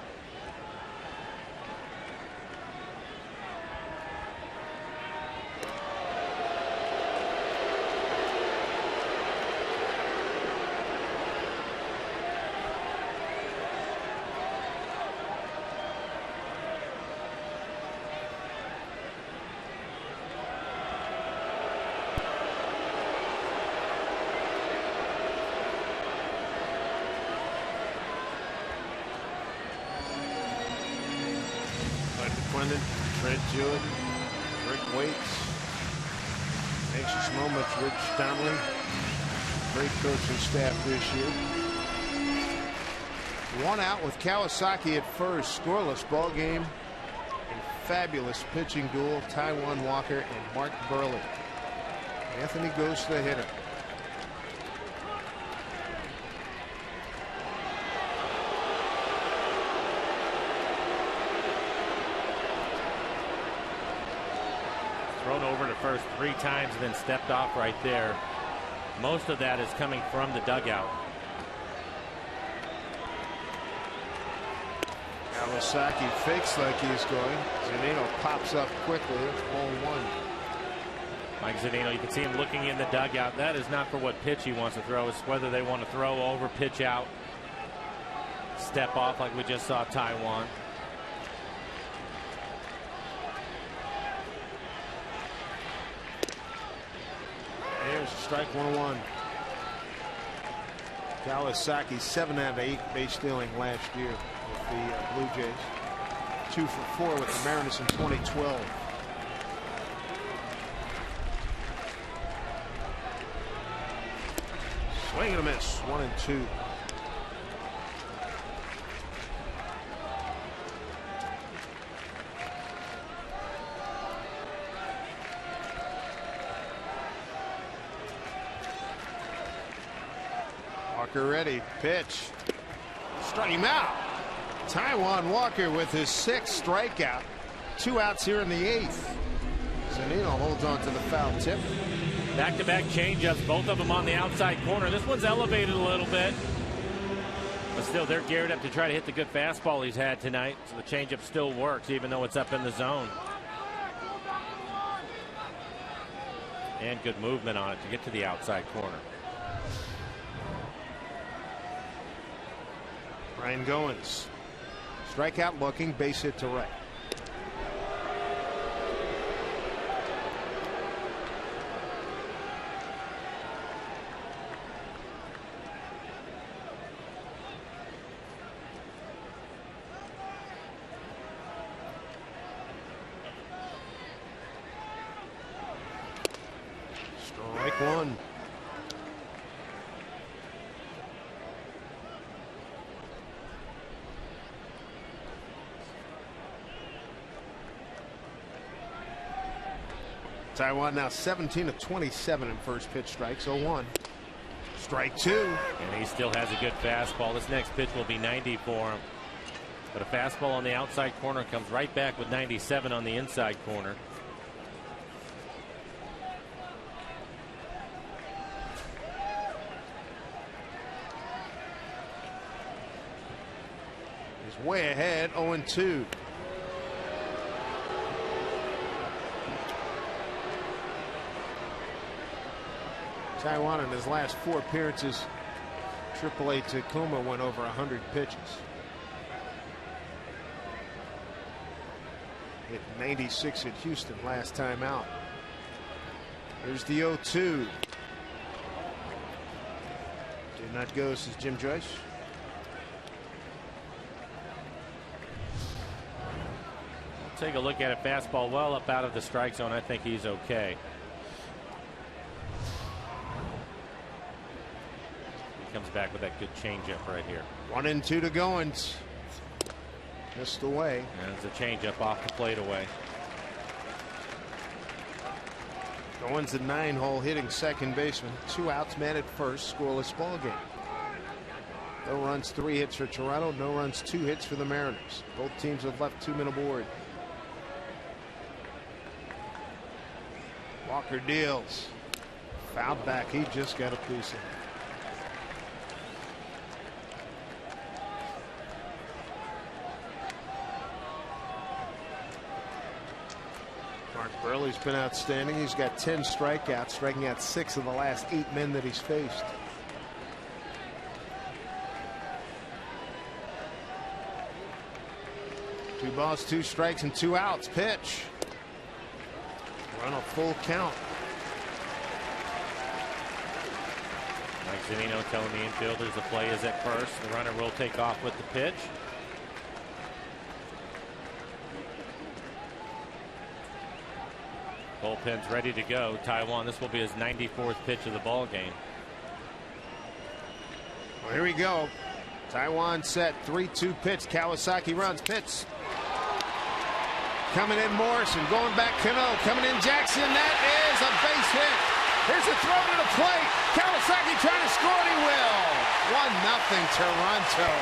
Swindon, Trent Jewett, Rick Waits. Anxious moments, Rich Donnelly. Great coaching staff this year. One out with Kawasaki at first. Scoreless ball game. And fabulous pitching duel. Taijuan Walker and Mark Burley. Anthony goes to the hitter. Thrown over to first 3 times and then stepped off right there. Most of that is coming from the dugout. Kawasaki fakes like he's going. Zunino pops up quickly. Ball 1. Mike Zunino, you can see him looking in the dugout. That is not for what pitch he wants to throw. It's whether they want to throw over, pitch out, step off like we just saw Taijuan. There's strike 1-1. Kawasaki 7 out of 8 base stealing last year with the Blue Jays. 2 for 4 with the Mariners in 2012. Swing and a miss. 1-2. Walker ready. Pitch. Strike him out. Taijuan Walker with his 6th strikeout. 2 outs here in the 8th. Zunino holds on to the foul tip. Back-to-back changeups, both of them on the outside corner. This one's elevated a little bit, but still they're geared up to try to hit the good fastball he's had tonight. So the changeup still works even though it's up in the zone. And good movement on it to get to the outside corner. Ryan Goins. Strikeout looking, base hit to right. Strike 1. Taijuan now 17 of 27 in first pitch strikes. 0-1. Strike 2. And he still has a good fastball. This next pitch will be 90 for him. But a fastball on the outside corner comes right back with 97 on the inside corner. He's way ahead. 0-2. Taijuan in his last 4 appearances, AAA Tacoma went over 100 pitches. Hit 96 at Houston last time out. Here's the 0-2. Did not go, says Jim Joyce. Take a look at it. Fastball well up out of the strike zone. I think he's okay. Comes back with that good changeup right here. 1-2 to Goins. Missed away. And it's a changeup off the plate away. Goins a 9-hole hitting second baseman. 2 outs, man at first. Scoreless ball game. No runs, 3 hits for Toronto. No runs, 2 hits for the Mariners. Both teams have left 2 men aboard. Walker deals. Fouled back. He just got a piece of it. Mark Burley's been outstanding. He's got 10 strikeouts, striking out 6 of the last 8 men that he's faced. Two balls, 2 strikes, and 2 outs. Pitch. Run a full count. Mike Zunino telling the infielders the play is at first. The runner will take off with the pitch. Bullpen's ready to go. Taijuan, this will be his 94th pitch of the ball game. Well, here we go. Taijuan set, 3-2 pitch. Kawasaki runs, pitch. Coming in Morrison, going back Cano, coming in Jackson. That is a base hit. Here's a throw to the plate. Kawasaki trying to score, and he will. 1-0 Toronto.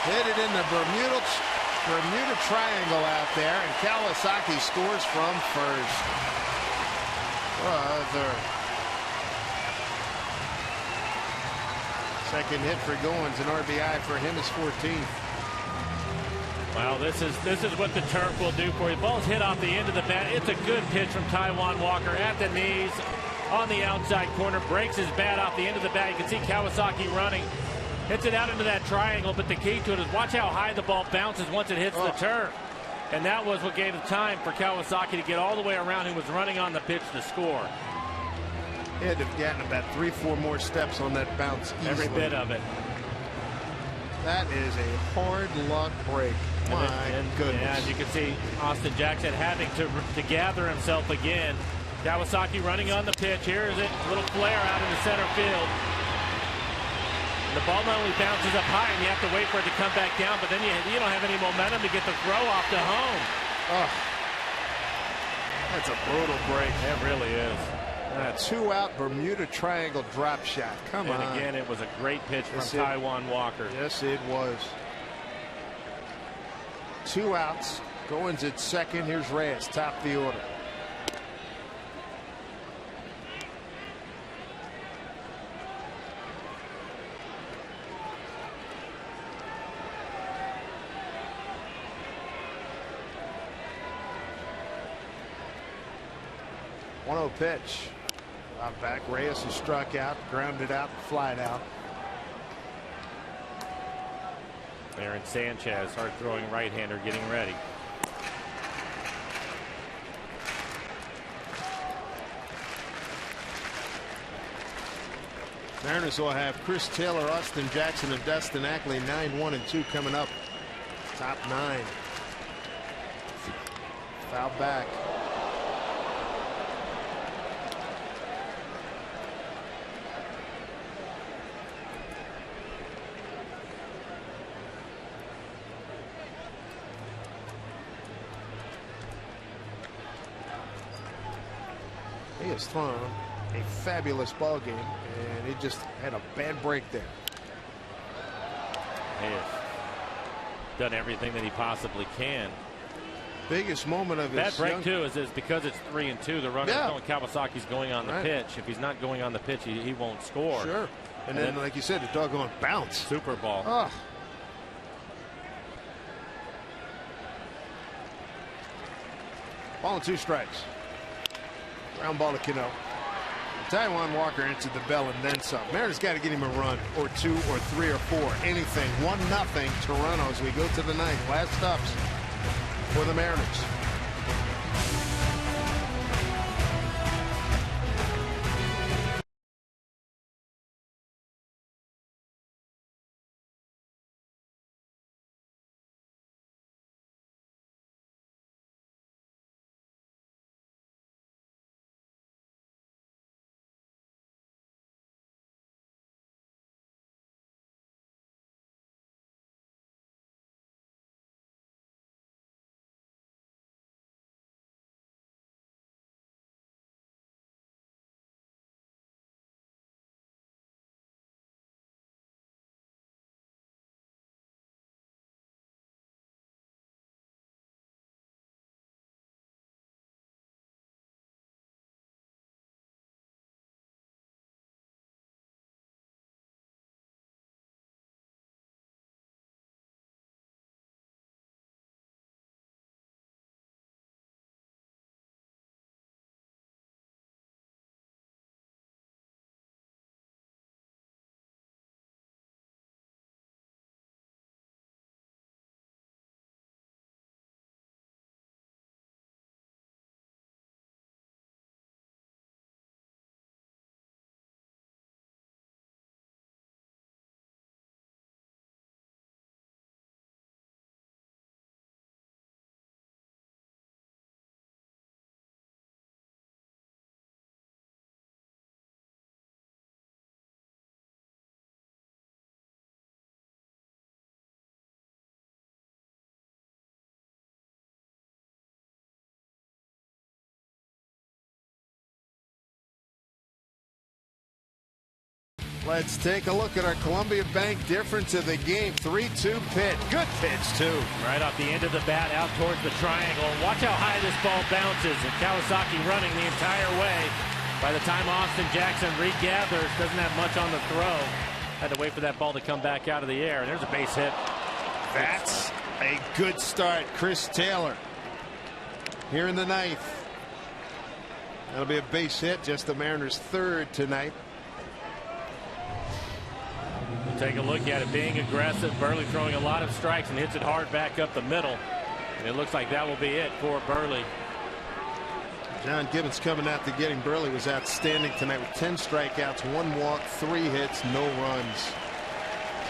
Hit it in the Bermuda Triangle out there, and Kawasaki scores from first. Brother. Second hit for Goins, an RBI for him is 14th. Well, this is what the turf will do for you. Ball's hit off the end of the bat. It's a good pitch from Taijuan Walker at the knees on the outside corner. Breaks his bat off the end of the bat. You can see Kawasaki running. Hits it out into that triangle, but the key to it is watch how high the ball bounces once it hits the turf. And that was what gave the time for Kawasaki to get all the way around, who was running on the pitch to score. He had to have gotten about 3-4 more steps on that bounce easily. Every bit of it. That is a hard luck break. My goodness. And as you can see, Austin Jackson having to gather himself again. Kawasaki running on the pitch. Here is it. A little flare out into center field. The ball not only bounces up high and you have to wait for it to come back down, but then you don't have any momentum to get the throw off to home. Oh, that's a brutal break. It really is. A 2-out Bermuda Triangle drop shot. Come on. And again, it was a great pitch from Taijuan Walker. Yes, it was. 2 outs. Goins at second. Here's Reyes, top of the order. One-0 pitch. Out back. Reyes is struck out, grounded out, flied out. Aaron Sanchez, hard throwing right-hander, getting ready. Mariners will have Chris Taylor, Austin Jackson, and Dustin Ackley 9-1-2 coming up. Top 9. Foul back. He has thrown a fabulous ball game, and he just had a bad break there. He has done everything that he possibly can. Biggest moment of his that break too is because it's 3-2. The runner going, Kawasaki's going on the pitch. If he's not going on the pitch, he won't score. Sure. And then, like you said, the doggone bounce. Super ball. Oh. Ball and 2 strikes. Ground ball to Cano. Taijuan Walker answered the bell and then some. Mariners got to get him a run or 2 or 3 or 4. Anything. 1-0 Toronto as we go to the 9th. Last stops for the Mariners. Let's take a look at our Columbia Bank difference of the game. 3-2 pitch. Good pitch, too. Right off the end of the bat, out towards the triangle. Watch how high this ball bounces. And Kawasaki running the entire way. By the time Austin Jackson regathers, doesn't have much on the throw. Had to wait for that ball to come back out of the air. And there's a base hit. That's a good start. Chris Taylor here in the ninth. That'll be a base hit. Just the Mariners' third tonight. We'll take a look at it. Being aggressive. Burley throwing a lot of strikes and hits it hard back up the middle. And it looks like that will be it for Burley. John Gibbons coming out to get him. Burley was outstanding tonight with 10 strikeouts, 1 walk, 3 hits, no runs.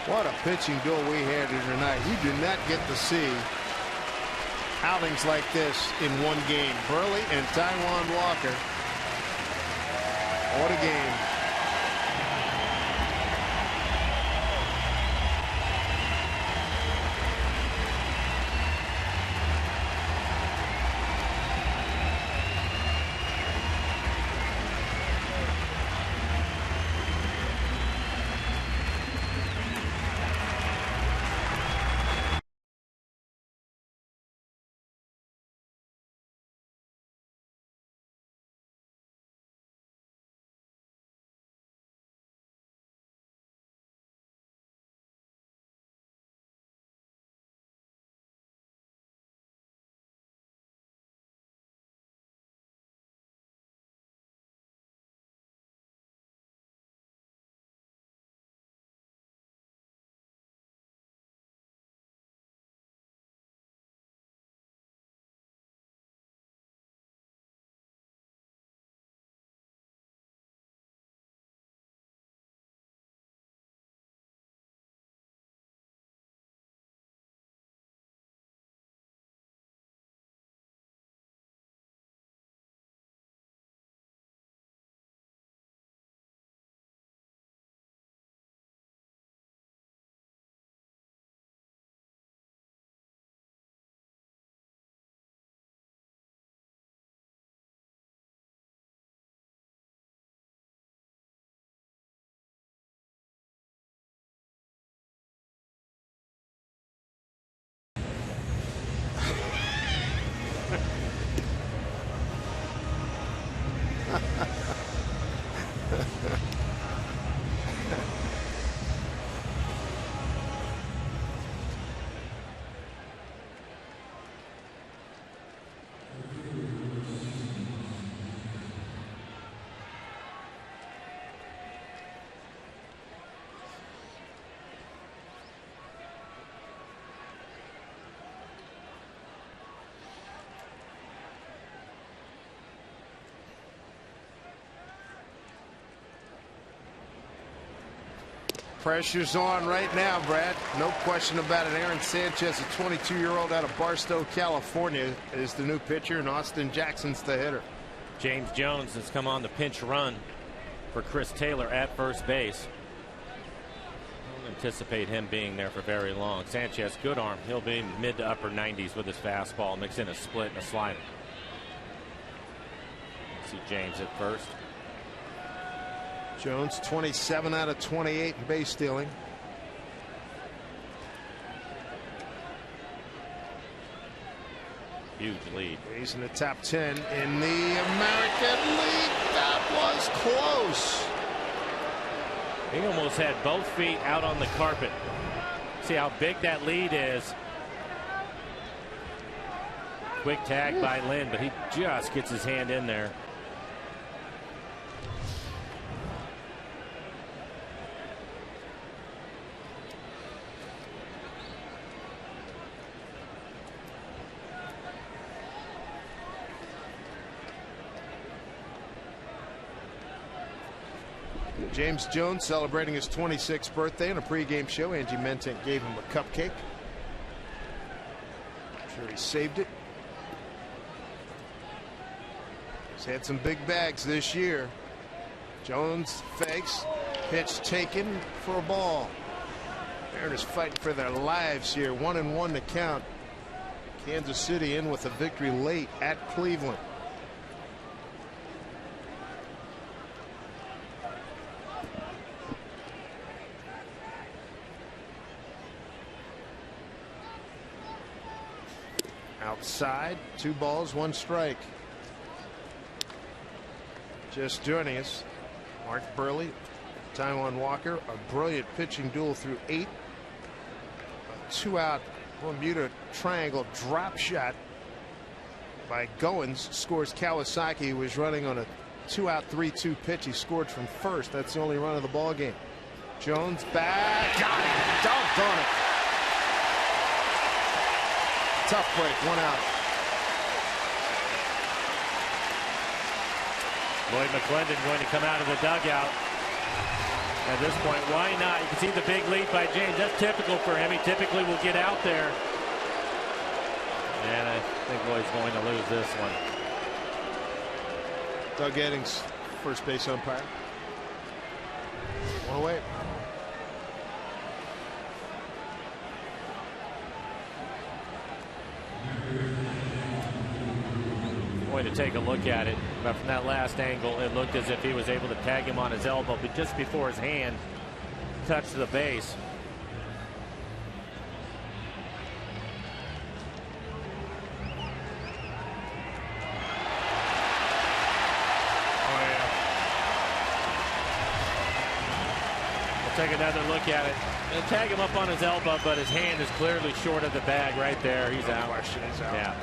What a pitching duel we had here tonight. You do not get to see outings like this in one game. Burley and Taijuan Walker. What a game. Pressure's on right now, Brad. No question about it. Aaron Sanchez, a 22-year-old out of Barstow, California, is the new pitcher, and Austin Jackson's the hitter. James Jones has come on the pinch run for Chris Taylor at first base. Don't anticipate him being there for very long. Sanchez, good arm. He'll be mid to upper 90s with his fastball. Mix in a split and a slider. See James at first. Jones 27 out of 28 in base stealing. Huge lead. He's in the top 10 in the American League. That was close. He almost had both feet out on the carpet. See how big that lead is. Quick tag by Lynn, but he just gets his hand in there. James Jones celebrating his 26th birthday in a pregame show. Angie Mentent gave him a cupcake. I'm sure he saved it. He's had some big bags this year. Jones fakes. Pitch taken for a ball. Mariners fighting for their lives here. 1-1 to count. Kansas City in with a victory late at Cleveland. Outside, 2 balls, 1 strike. Just joining us, Mark Buehrle, Taijuan Walker, a brilliant pitching duel through 8. A 2-out Bermuda triangle drop shot by Goins scores Kawasaki, who was running on a 2-out 3-2 pitch. He scored from first. That's the only run of the ball game. Jones back, got it, doggone it. Tough break, 1 out. Lloyd McClendon going to come out of the dugout. At this point, why not? You can see the big lead by James. That's typical for him. He typically will get out there. And I think Lloyd's going to lose this one. Doug Eddings, first base umpire. 1 away. Going to take a look at it, but from that last angle, it looked as if he was able to tag him on his elbow, but just before his hand touched the base. Take another look at it. They'll tag him up on his elbow, but his hand is clearly short of the bag right there. He's out. Question is out. Yeah.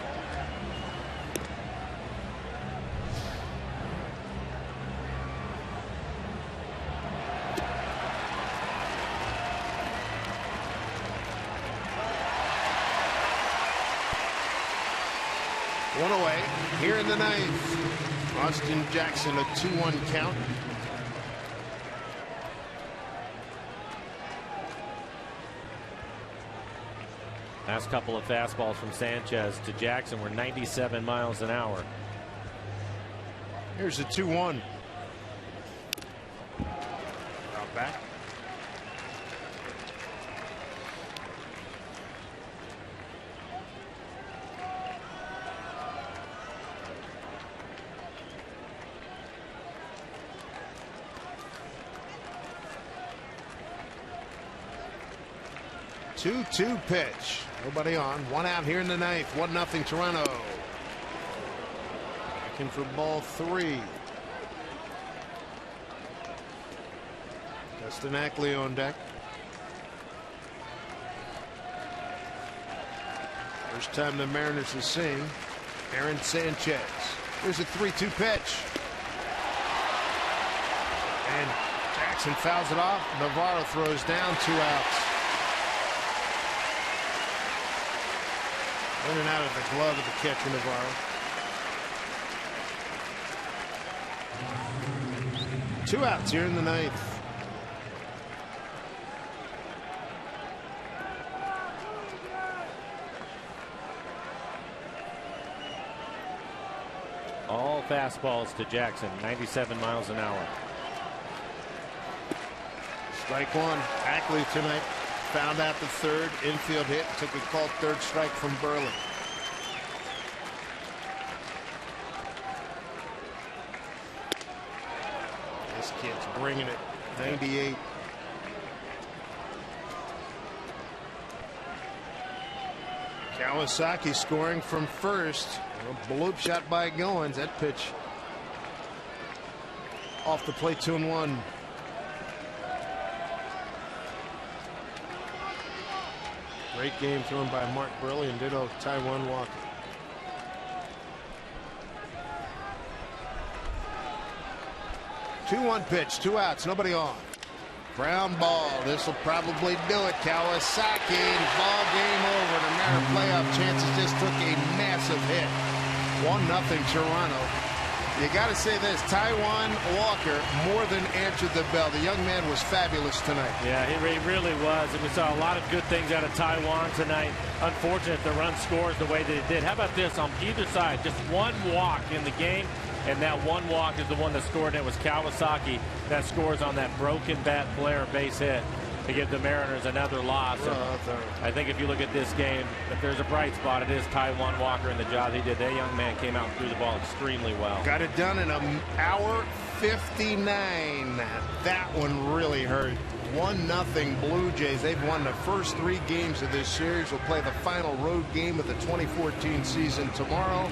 One away here in the 9th. Austin Jackson, a 2-1 count. Last couple of fastballs from Sanchez to Jackson were 97 miles an hour. Here's a 2-1. Out back. Two-two pitch. Nobody on. 1 out here in the 9th. 1-0 Toronto. Looking for ball 3. Dustin Ackley on deck. First time the Mariners have seen Aaron Sanchez. Here's a 3-2 pitch. And Jackson fouls it off. Navarro throws down, 2 outs. In and out of the glove of the catcher, Navarro. 2 outs here in the 9th. All fastballs to Jackson, 97 miles an hour. Strike 1. Ackley tonight. Found out the 3rd infield hit. Took a called 3rd strike from Buehrle. This kid's bringing it. 98. Kawasaki scoring from first. A bloop shot by Goins. That pitch off the plate, 2-1. Great game thrown by Mark Buehrle and ditto Taijuan Walker. Two-one pitch, 2 outs, nobody on. Ground ball. This will probably do it. Kawasaki, ball game over. The Mariner playoff chances just took a massive hit. 1-0 Toronto. You got to say this, Taijuan Walker more than answered the bell. The young man was fabulous tonight. Yeah, he really was. And we saw a lot of good things out of Taijuan tonight. Unfortunate the run scores the way that it did. How about this on either side? Just 1 walk in the game. And that 1 walk is the one that scored. And it was Kawasaki that scores on that broken bat flare base hit to give the Mariners another loss. I think if you look at this game, if there's a bright spot, it is Taijuan Walker and the job he did. That young man came out and threw the ball extremely well. Got it done in an hour, 59. That one really hurt. 1-0 Blue Jays. They've won the first 3 games of this series. Will play the final road game of the 2014 season tomorrow.